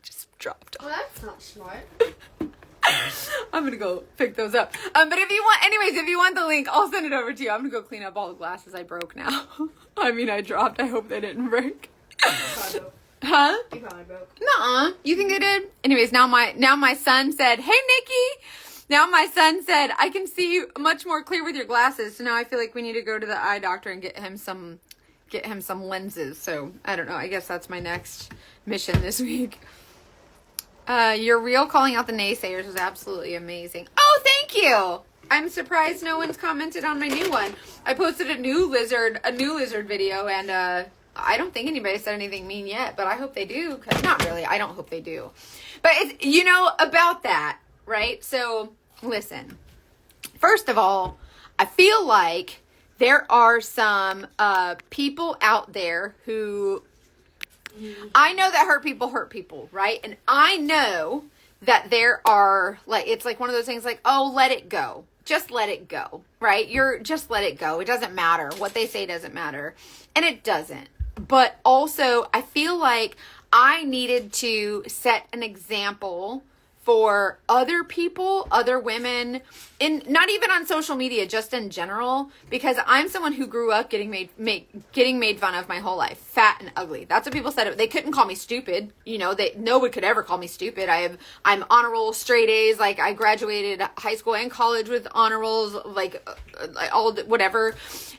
Speaker 1: just dropped.
Speaker 2: Oh, that's not smart.
Speaker 1: I'm going to go pick those up. But if you want the link, I'll send it over to you. I'm going to go clean up all the glasses I broke now. I mean, I dropped. I hope they didn't break. Huh?
Speaker 2: You probably broke.
Speaker 1: Nuh-uh. You think they did? Anyways, now my son said, hey, Nikki. Now my son said, I can see you much more clear with your glasses. So now I feel like we need to go to the eye doctor and get him some lenses. So I don't know. I guess that's my next mission this week. Your reel calling out the naysayers was absolutely amazing. Oh, thank you. I'm surprised no one's commented on my new one. I posted a new lizard video, and I don't think anybody said anything mean yet, but I hope they do. Cause not really. I don't hope they do. But it's, about that, right? So listen, first of all, I feel like there are some people out there who, I know that hurt people, right? And I know that there are, like, it's like one of those things like, oh, let it go. Just let it go, right? Just let it go. It doesn't matter. What they say doesn't matter. And it doesn't. But also, I feel like I needed to set an example for other people, other women, not even on social media, just in general, because I'm someone who grew up getting made fun of my whole life, fat and ugly. That's what people said. They couldn't call me stupid. No one could ever call me stupid. I'm honor roll, straight A's. Like, I graduated high school and college with honor rolls, like all whatever.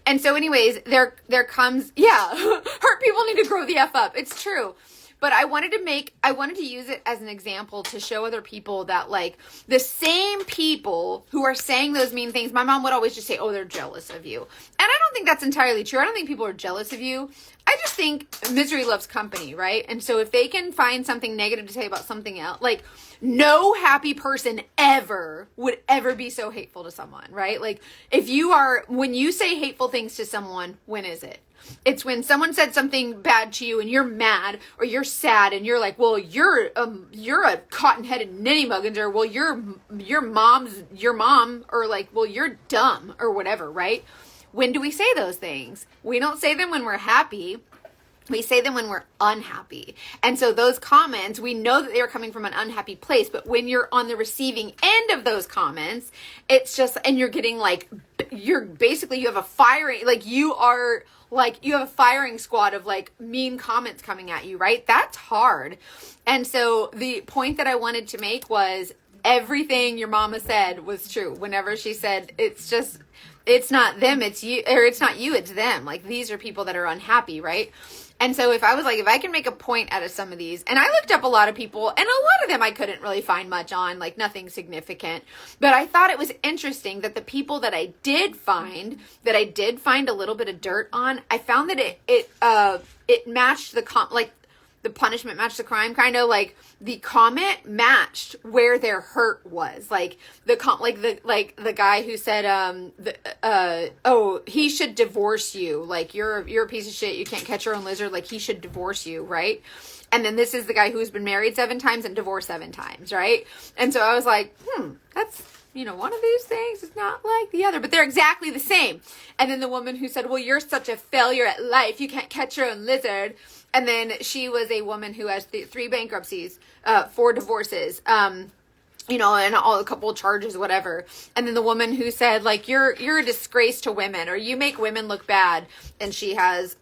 Speaker 1: And so, anyways, there comes hurt people need to grow the F up. It's true. But I wanted to use it as an example to show other people that, like, the same people who are saying those mean things, my mom would always just say, oh, they're jealous of you. And I don't think that's entirely true. I don't think people are jealous of you. I just think misery loves company, right? And so if they can find something negative to say about something else, like, no happy person ever would ever be so hateful to someone, right? Like, when you say hateful things to someone, when is it? It's when someone said something bad to you and you're mad or you're sad and you're like, well, you're a cotton-headed ninny-muggins, or well, your mom, or like, well, you're dumb or whatever, right? When do we say those things? We don't say them when we're happy. We say them when we're unhappy. And so those comments, we know that they're coming from an unhappy place, but when you're on the receiving end of those comments, it's just, and you're getting like, you have a firing squad of like mean comments coming at you, right? That's hard. And so the point that I wanted to make was everything your mama said was true. Whenever she said, it's not them, it's you, or it's not you, it's them. Like, these are people that are unhappy, right? And so if I can make a point out of some of these, and I looked up a lot of people, and a lot of them I couldn't really find much on, like nothing significant, but I thought it was interesting that the people that I did find a little bit of dirt on, I found that it matched the punishment matched the crime, kind of like the comment matched where their hurt was. Like the guy who said, he should divorce you. Like, you're a piece of shit. You can't catch your own lizard. Like, he should divorce you. Right. And then this is the guy who's been married 7 times and divorced 7 times. Right. And so I was like, that's, one of these things is not like the other, but they're exactly the same. And then the woman who said, well, you're such a failure at life. You can't catch your own lizard. And then she was a woman who has 3 bankruptcies, 4 divorces, and a couple of charges, whatever. And then the woman who said, like, you're a disgrace to women, or you make women look bad. And she has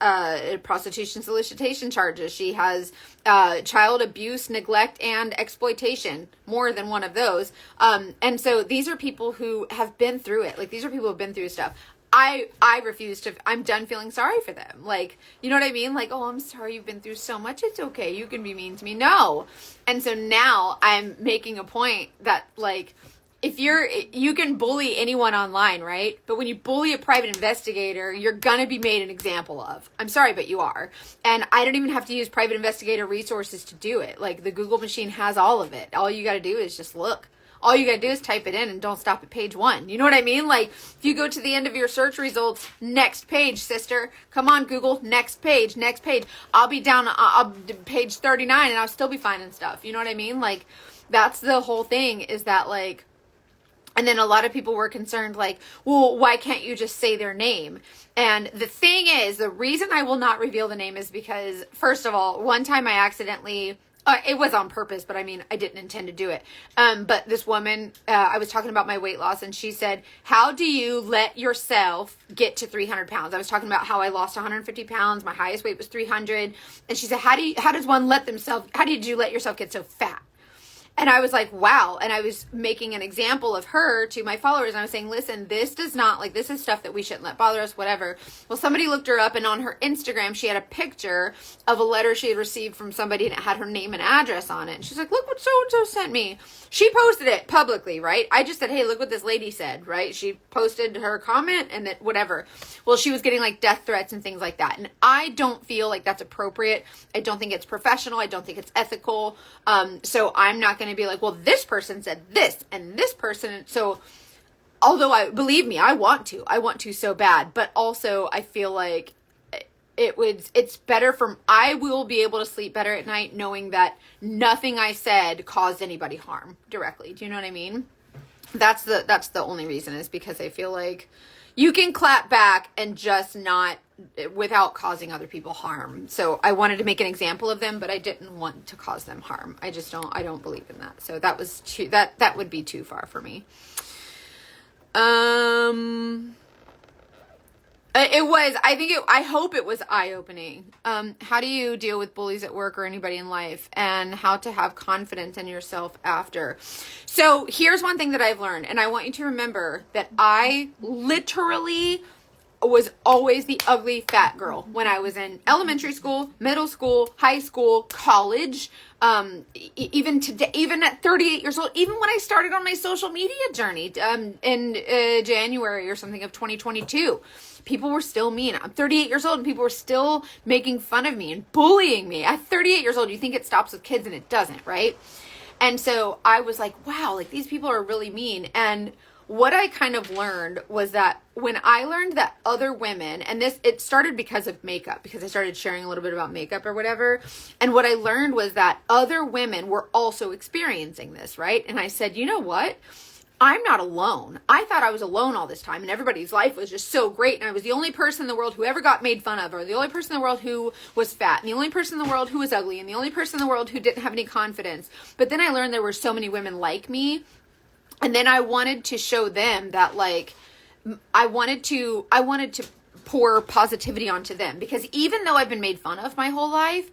Speaker 1: prostitution solicitation charges. She has child abuse, neglect, and exploitation, more than one of those. And so these are people who have been through it. Like, these are people who have been through stuff. I refuse to, I'm done feeling sorry for them. Like, you know what I mean? Like, oh, I'm sorry you've been through so much. It's okay. You can be mean to me. No. And so now I'm making a point that, like, you can bully anyone online, right? But when you bully a private investigator, you're going to be made an example of. I'm sorry, but you are. And I don't even have to use private investigator resources to do it. Like, the Google machine has all of it. All you got to do is just look. All you got to do is type it in and don't stop at page 1. You know what I mean? Like, if you go to the end of your search results, next page, sister. Come on, Google, next page, next page. I'll be down page 39 and I'll still be finding stuff. You know what I mean? Like, that's the whole thing, is that, like, and then a lot of people were concerned, like, well, why can't you just say their name? And the thing is, the reason I will not reveal the name is because, first of all, one time I accidentally... it was on purpose, but I mean, I didn't intend to do it. But this woman, I was talking about my weight loss, and she said, how do you let yourself get to 300 pounds? I was talking about how I lost 150 pounds. My highest weight was 300. And she said, how did you let yourself get so fat? And I was like, wow. And I was making an example of her to my followers. And I was saying, listen, this is stuff that we shouldn't let bother us, whatever. Well, somebody looked her up, and on her Instagram, she had a picture of a letter she had received from somebody, and it had her name and address on it. And she's like, look what so-and-so sent me. She posted it publicly, right? I just said, hey, look what this lady said, right? She posted her comment and it, whatever. Well, she was getting like death threats and things like that. And I don't feel like that's appropriate. I don't think it's professional. I don't think it's ethical. So I'm not going to be like, well, this person said this and this person. So although believe me, I want to so bad, but also I feel like it's better I will be able to sleep better at night knowing that nothing I said caused anybody harm directly. Do you know what I mean? That's the only reason, is because I feel like you can clap back and just not, without causing other people harm. So I wanted to make an example of them, but I didn't want to cause them harm. I don't believe in that. So that was that would be too far for me. I hope it was eye-opening. How do you deal with bullies at work or anybody in life, and how to have confidence in yourself after? So here's one thing that I've learned, and I want you to remember that I literally was always the ugly fat girl when I was in elementary school, middle school, high school, college, even today, even at 38 years old, even when I started on my social media journey, in January or something of 2022, people were still mean. I'm 38 years old and people were still making fun of me and bullying me. At 38 years old, you think it stops with kids and it doesn't, right? And so I was like, wow, like these people are really mean. And what I kind of learned was that when I learned that other women, and it started because of makeup, because I started sharing a little bit about makeup or whatever. And what I learned was that other women were also experiencing this, right? And I said, you know what? I'm not alone. I thought I was alone all this time and everybody's life was just so great. And I was the only person in the world who ever got made fun of, or the only person in the world who was fat, and the only person in the world who was ugly, and the only person in the world who didn't have any confidence. But then I learned there were so many women like me. And then I wanted to show them that, like, I wanted to pour positivity onto them, because even though I've been made fun of my whole life,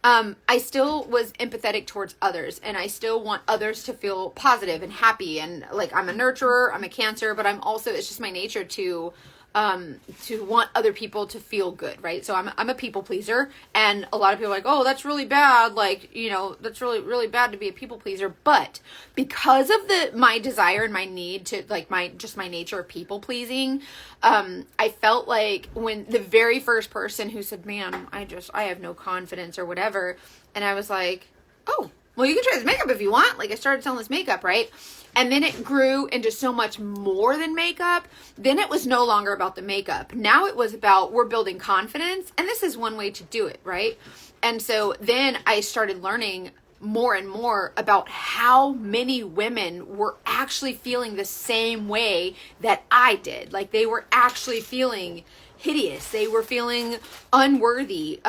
Speaker 1: I still was empathetic towards others, and I still want others to feel positive and happy. And like, I'm a nurturer, I'm a Cancer, but I'm also, it's just my nature to want other people to feel good, right? So I'm a people pleaser, and a lot of people are like, oh, that's really bad. Like, you know, that's really, really bad to be a people pleaser. But because of my desire and my need to, like, my nature of people pleasing, I felt like when the very first person who said, man, I have no confidence or whatever. And I was like, oh, well, you can try this makeup if you want. Like, I started selling this makeup, right? And then it grew into so much more than makeup. Then it was no longer about the makeup. Now it was about, we're building confidence. And this is one way to do it, right? And so then I started learning more and more about how many women were actually feeling the same way that I did. Like, they were actually feeling hideous. They were feeling unworthy.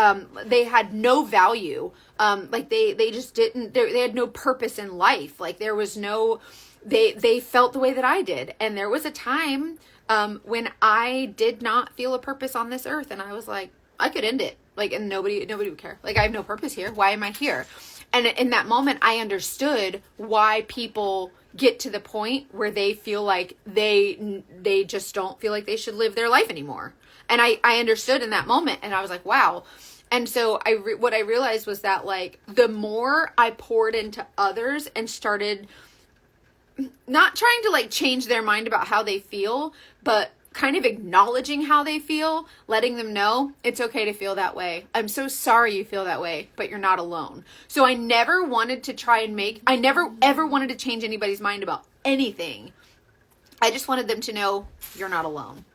Speaker 1: They had no value. Like they just didn't, they had no purpose in life. Like, there was no, they felt the way that I did. And there was a time, when I did not feel a purpose on this earth. And I was like, I could end it. Like, and nobody would care. Like, I have no purpose here. Why am I here? And in that moment, I understood why people get to the point where they feel like they just don't feel like they should live their life anymore. And I understood in that moment, and I was like, wow. And so what I realized was that, like, the more I poured into others and started not trying to, like, change their mind about how they feel, but kind of acknowledging how they feel, letting them know it's okay to feel that way. I'm so sorry you feel that way, but you're not alone. So I never wanted to I never ever wanted to change anybody's mind about anything. I just wanted them to know you're not alone.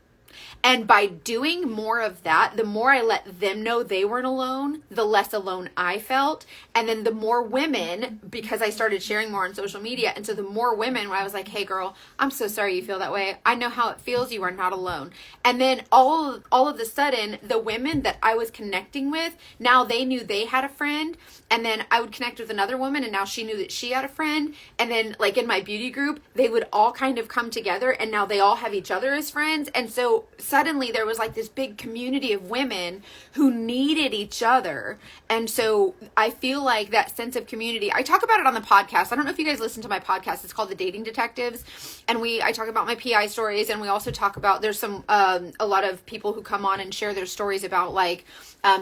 Speaker 1: And by doing more of that, the more I let them know they weren't alone, the less alone I felt. And then the more women, because I started sharing more on social media, and so the more women, when I was like, hey girl, I'm so sorry you feel that way. I know how it feels. You are not alone. And then all of the sudden, the women that I was connecting with, now they knew they had a friend. And then I would connect with another woman, and now she knew that she had a friend. And then, like, in my beauty group, they would all kind of come together, and now they all have each other as friends. And so suddenly there was like this big community of women who needed each other. And so I feel like that sense of community, I talk about it on the podcast. I don't know if you guys listen to my podcast. It's called The Dating Detectives. And I talk about my PI stories, and we also talk about, there's some, a lot of people who come on and share their stories about, like,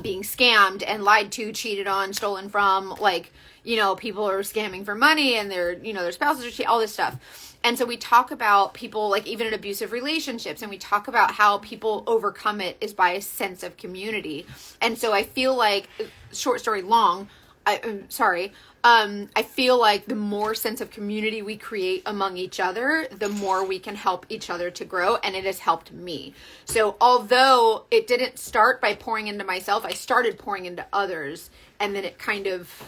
Speaker 1: being scammed and lied to, cheated on, stolen from, like, you know, people are scamming for money, and their spouses are cheating, all this stuff. And so we talk about people, like, even in abusive relationships, and we talk about how people overcome it is by a sense of community. And so I feel like, short story long, I feel like the more sense of community we create among each other, the more we can help each other to grow. And it has helped me. So although it didn't start by pouring into myself, I started pouring into others. And then it kind of,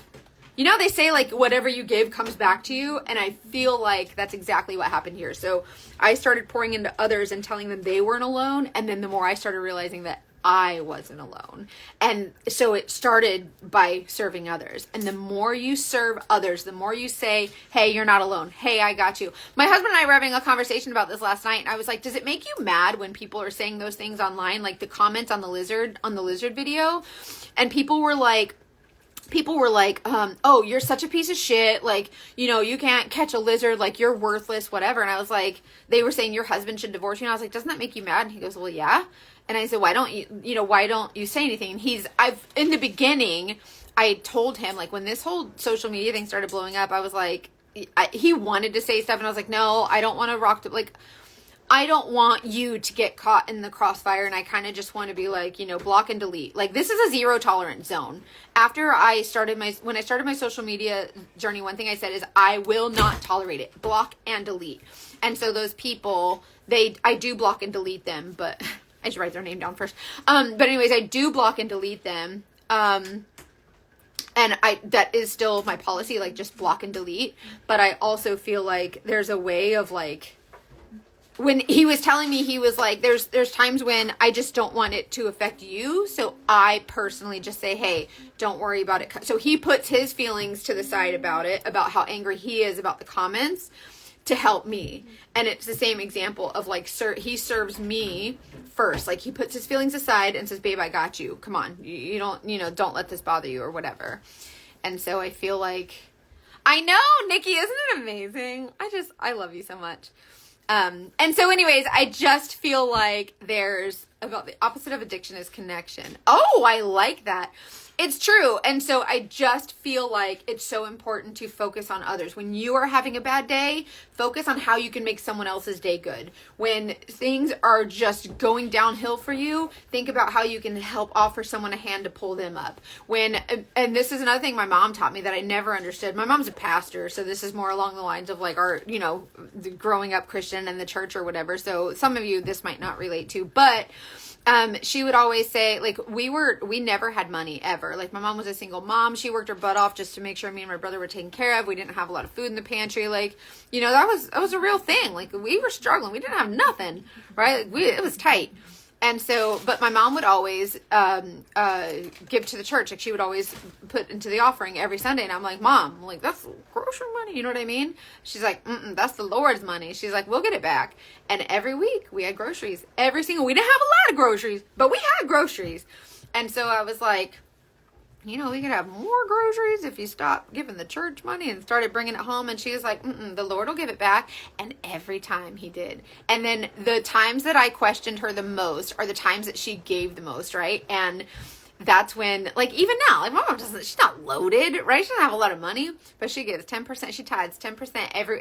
Speaker 1: you know, they say, like, whatever you give comes back to you. And I feel like that's exactly what happened here. So I started pouring into others and telling them they weren't alone. And then the more I started realizing that I wasn't alone. And so it started by serving others. And the more you serve others, the more you say, hey, you're not alone. Hey, I got you. My husband and I were having a conversation about this last night. And I was like, does it make you mad when people are saying those things online? Like the comments on the lizard video. And people were like, people were like, oh, you're such a piece of shit. Like, you know, you can't catch a lizard. Like, you're worthless, whatever. And I was like, they were saying your husband should divorce you. And I was like, doesn't that make you mad? And he goes, well, yeah. And I said, why don't you say anything? And in the beginning, I told him, like, when this whole social media thing started blowing up, I was like, he wanted to say stuff. And I was like, no, I don't want to I don't want you to get caught in the crossfire, and I kind of just want to be like, you know, block and delete. Like, this is a zero tolerance zone. When I started my social media journey, one thing I said is I will not tolerate it. Block and delete. And so those people, I do block and delete them, but I should write their name down first. But anyways, I do block and delete them. And that is still my policy, like, just block and delete. But I also feel like there's a way of, like, when he was telling me, he was like, there's times when I just don't want it to affect you. So I personally just say, hey, don't worry about it. So he puts his feelings to the side about it, about how angry he is about the comments, to help me. And it's the same example of, like, he serves me first. Like, he puts his feelings aside and says, babe, I got you. Come on. You don't let this bother you or whatever. And so I feel like, I know, Nikki, isn't it amazing? I love you so much. And so anyways, I just feel like about the opposite of addiction is connection. Oh, I like that. It's true. And so I just feel like it's so important to focus on others. When you are having a bad day, focus on how you can make someone else's day good. When things are just going downhill for you, think about how you can help offer someone a hand to pull them up. And this is another thing my mom taught me that I never understood. My mom's a pastor, so this is more along the lines of, like, our, you know, the growing up Christian and the church or whatever. So some of you this might not relate to, but she would always say, like, we never had money ever. Like, my mom was a single mom. She worked her butt off just to make sure me and my brother were taken care of. We didn't have a lot of food in the pantry. Like, you know, that was a real thing. Like, we were struggling. We didn't have nothing, right? It was tight. And so, but my mom would always give to the church. Like, she would always put into the offering every Sunday. And I'm like, Mom, like, that's grocery money. You know what I mean? She's like, that's the Lord's money. She's like, we'll get it back. And every week we had groceries. We didn't have a lot of groceries, but we had groceries. And so I was like, you know, we could have more groceries if you stop giving the church money and started bringing it home. And she was like, the Lord will give it back. And every time he did. And then the times that I questioned her the most are the times that she gave the most, right? And that's when, like, even now, like, my mom she's not loaded, right? She doesn't have a lot of money, but she gives 10%. She tithes 10%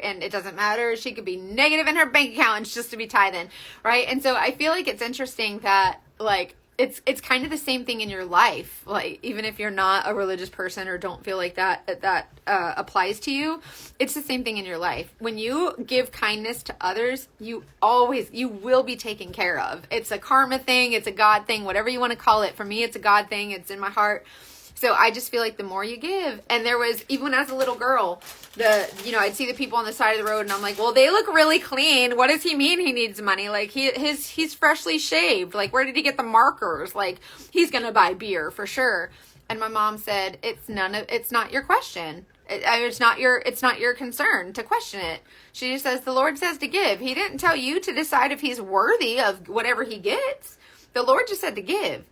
Speaker 1: and it doesn't matter. She could be negative in her bank account and it's just to be tithing, right? And so I feel like it's interesting that, like, it's kind of the same thing in your life. Like, even if you're not a religious person or don't feel like that applies to you, it's the same thing in your life. When you give kindness to others, you will be taken care of. It's a karma thing. It's a God thing, whatever you want to call it. For me, it's a God thing. It's in my heart. So I just feel like the more you give, and there was, even when I was a little girl, I'd see the people on the side of the road and I'm like, well, they look really clean. What does he mean he needs money? Like, he's freshly shaved. Like, where did he get the markers? Like, he's going to buy beer for sure. And my mom said, it's not your question. It's not your concern to question it. She just says, the Lord says to give. He didn't tell you to decide if he's worthy of whatever he gets. The Lord just said to give.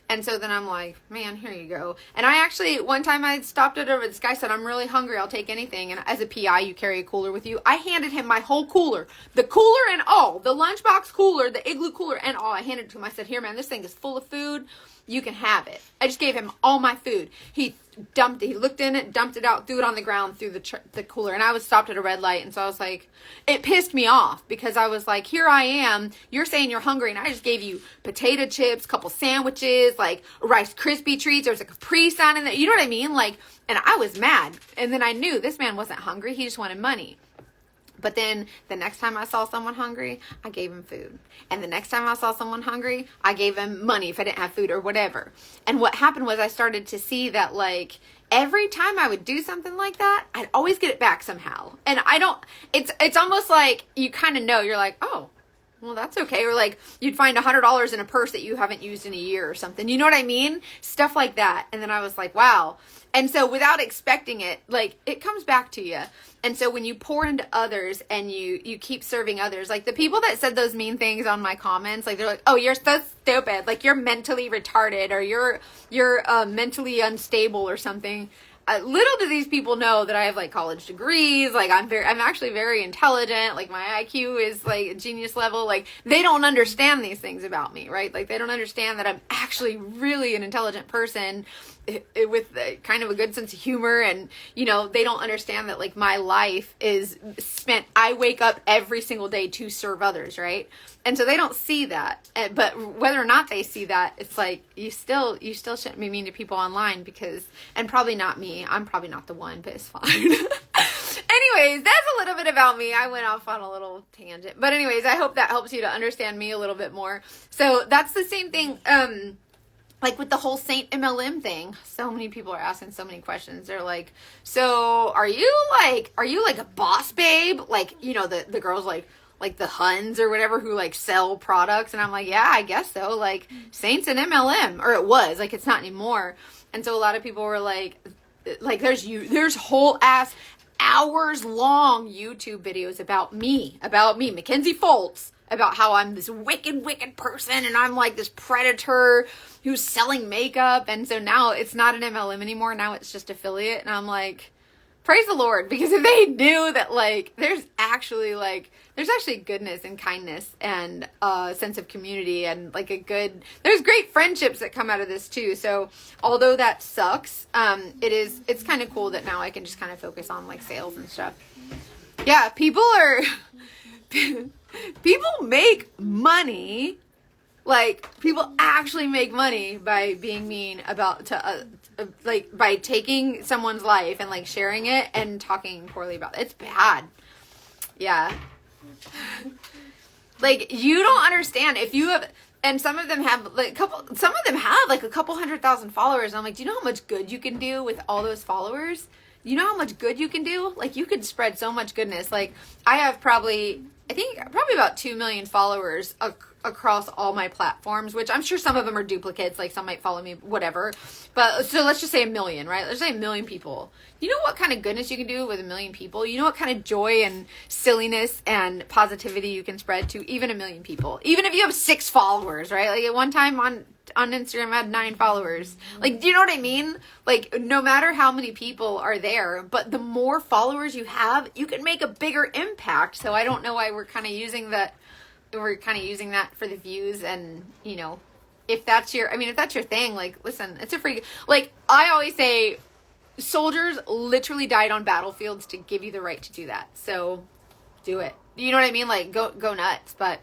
Speaker 1: And so then I'm like, man, here you go. And I actually, one time I stopped it over, this guy said, I'm really hungry, I'll take anything. And as a PI, you carry a cooler with you. I handed him my whole cooler, the cooler and all, the lunchbox cooler, the igloo cooler and all. I handed it to him. I said, here, man, this thing is full of food. You can have it. I just gave him all my food. He dumped it. He looked in it, dumped it out, threw it on the ground, threw the cooler. And I was stopped at a red light. And so I was like, it pissed me off because I was like, here I am. You're saying you're hungry. And I just gave you potato chips, couple sandwiches, like Rice Krispie treats. There was a Capri Sun in there. You know what I mean? Like, and I was mad. And then I knew this man wasn't hungry. He just wanted money. But then the next time I saw someone hungry, I gave him food. And the next time I saw someone hungry, I gave him money if I didn't have food or whatever. And what happened was I started to see that, like, every time I would do something like that, I'd always get it back somehow. And it's almost like you kind of know, you're like, oh, Well, that's okay. Or like you'd find $100 in a purse that you haven't used in a year or something. You know what I mean? Stuff like that. And then I was like, wow. And so without expecting it, like it comes back to you. And so when you pour into others and you keep serving others, like the people that said those mean things on my comments, like they're like, oh, you're so stupid. Like you're mentally retarded or you're mentally unstable or something. Little do these people know that I have like college degrees, like I'm actually very intelligent, like my IQ is like genius level, like they don't understand these things about me, right? Like they don't understand that I'm actually really an intelligent person with kind of a good sense of humor, and you know, they don't understand that like my life is spent, I wake up every single day to serve others, right? And so they don't see that, but whether or not they see that, it's like you still shouldn't be mean to people online because, and probably not me, I'm probably not the one, but it's fine. Anyways, that's a little bit about me. I went off on a little tangent, but anyways, I hope that helps you to understand me a little bit more. So that's the same thing, like with the whole Saint MLM thing. So many people are asking so many questions. They're like, so are you like a boss babe? Like, you know, the girls like the Huns or whatever who like sell products. And I'm like, yeah, I guess so. Like Saint's an MLM, or it was, like, it's not anymore. And so a lot of people were like there's whole ass hours long YouTube videos about me, Mackenzie Foltz, about how I'm this wicked person and I'm like this predator who's selling makeup. And so now it's not an MLM anymore. Now it's just affiliate. And I'm like, praise the Lord, because if they knew that like there's actually goodness and kindness and a sense of community and like there's great friendships that come out of this too. So although that sucks, it's kind of cool that now I can just kind of focus on like sales and stuff. Yeah, people make money. Like, people actually make money by being mean by taking someone's life and, like, sharing it and talking poorly about it. It's bad. Yeah. Like, you don't understand. If you have, and some of them have, a couple 100,000 followers. And I'm like, do you know how much good you can do with all those followers? You know how much good you can do? Like, you could spread so much goodness. Like, I have probably about 2 million followers across all my platforms, which I'm sure some of them are duplicates, like some might follow me, whatever. But so let's just say 1 million, right? Let's say 1 million people. You know what kind of goodness you can do with 1 million people? You know what kind of joy and silliness and positivity you can spread to even 1 million people? Even if you have 6 followers, right? Like at one time on Instagram I had 9 followers. Like, do you know what I mean? Like, no matter how many people are there, but the more followers you have, you can make a bigger impact. So I don't know why we're kind of using that for the views. And, you know, if that's your thing, like, listen, it's a free, like, I always say, soldiers literally died on battlefields to give you the right to do that. So do it. You know what I mean? Like, go nuts, but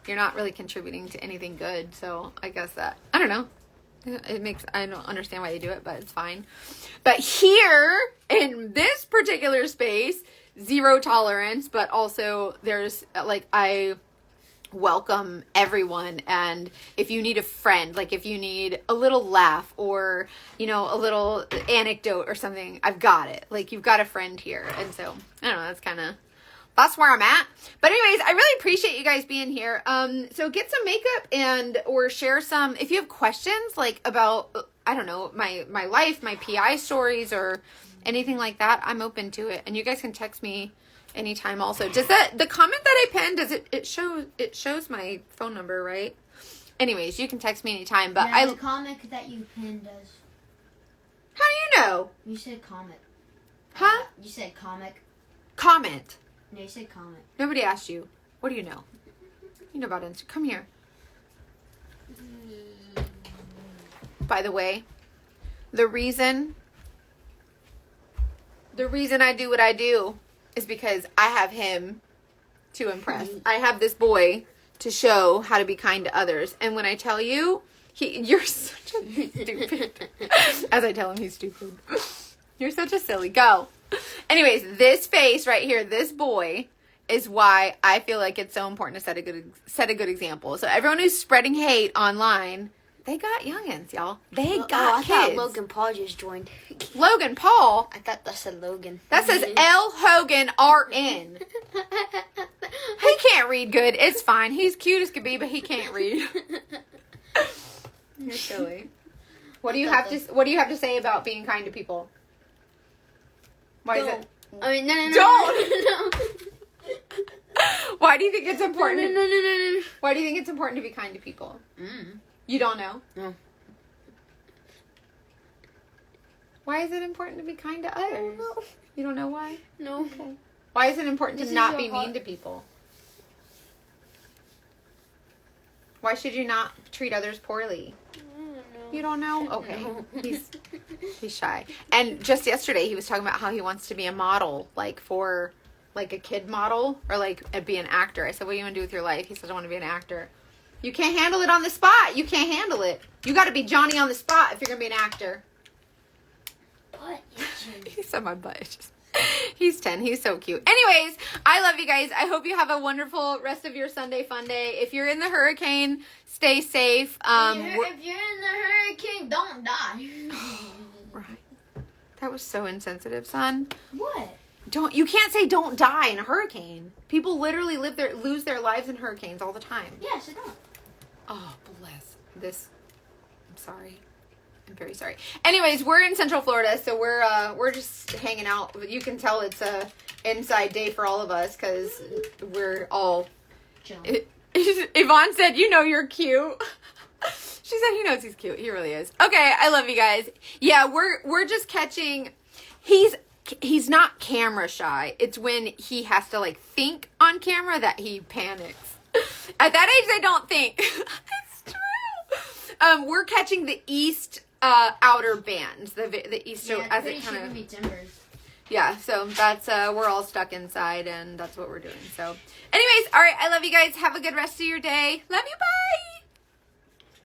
Speaker 1: you're not really contributing to anything good. So I guess that, I don't know. I don't understand why they do it, but it's fine. But here in this particular space, zero tolerance, but also there's like, I welcome everyone. And if you need a friend, like if you need a little laugh or, you know, a little anecdote or something, I've got it. Like, you've got a friend here. And so I don't know, that's where I'm at. But anyways, I really appreciate you guys being here. So get some makeup or share some, if you have questions like about, I don't know, my life, my PI stories or anything like that, I'm open to it. And you guys can text me anytime also. Does the comment that I pinned, it shows my phone number, right? Anyways, you can text me anytime, but
Speaker 2: the comment that you pinned does.
Speaker 1: How do you know?
Speaker 2: You said comic.
Speaker 1: Huh?
Speaker 2: You said comic.
Speaker 1: Comment.
Speaker 2: No, you said comment.
Speaker 1: Nobody asked you. What do you know? You know about Instagram. Come here. By the way, the reason I do what I do is because I have him to impress. I have this boy to show how to be kind to others. And when I tell you, you're such a stupid. As I tell him he's stupid. You're such a silly. Go. Anyways, this face right here, this boy, is why I feel like it's so important to set a good example. So everyone who's spreading hate online, they got youngins, y'all. They got kids.
Speaker 2: I thought Logan Paul just joined.
Speaker 1: Logan Paul?
Speaker 2: I thought that said Logan.
Speaker 1: That says L. Hogan RN. He can't read good. It's fine. He's cute as could be, but he can't read. You're silly. What do you have to say about being kind to people? Why is it?
Speaker 2: I mean, no.
Speaker 1: Don't!
Speaker 2: No.
Speaker 1: Why do you think it's important?
Speaker 2: No.
Speaker 1: Why do you think it's important to be kind to people? You don't know?
Speaker 2: No.
Speaker 1: Why is it important to be kind to others? You don't know why?
Speaker 2: No.
Speaker 1: Okay. Why is it important to not be mean to people? Why should you not treat others poorly? You don't know? Okay.
Speaker 2: No.
Speaker 1: He's shy. And just yesterday he was talking about how he wants to be a model, like for like a kid model or like be an actor. I said, what do you want to do with your life? He said, I want to be an actor. You can't handle it on the spot. You can't handle it. You got to be Johnny on the spot if you're going to be an actor.
Speaker 2: What?
Speaker 1: He said my butt. He's 10. He's so cute. Anyways, I love you guys. I hope you have a wonderful rest of your Sunday fun day. If you're in the hurricane, stay safe.
Speaker 2: If you're in the hurricane, don't die.
Speaker 1: Right. That was so insensitive, son.
Speaker 2: What?
Speaker 1: You can't say don't die in a hurricane. People literally lose their lives in hurricanes all the time.
Speaker 2: Yes, I don't.
Speaker 1: Oh, bless this. I'm sorry. I'm very sorry. Anyways, we're in Central Florida, so we're just hanging out. You can tell it's a inside day for all of us because we're all. Yvonne said, "You know you're cute." She said, "He knows he's cute. He really is." Okay, I love you guys. Yeah, we're just catching. He's not camera shy. It's when he has to like think on camera that he panics. At that age, they don't think. It's true. We're catching the east outer bands, the east as it kind of.
Speaker 2: Be timbers.
Speaker 1: Yeah, so that's we're all stuck inside, and that's what we're doing. So, anyways, all right. I love you guys. Have a good rest of your day. Love you. Bye.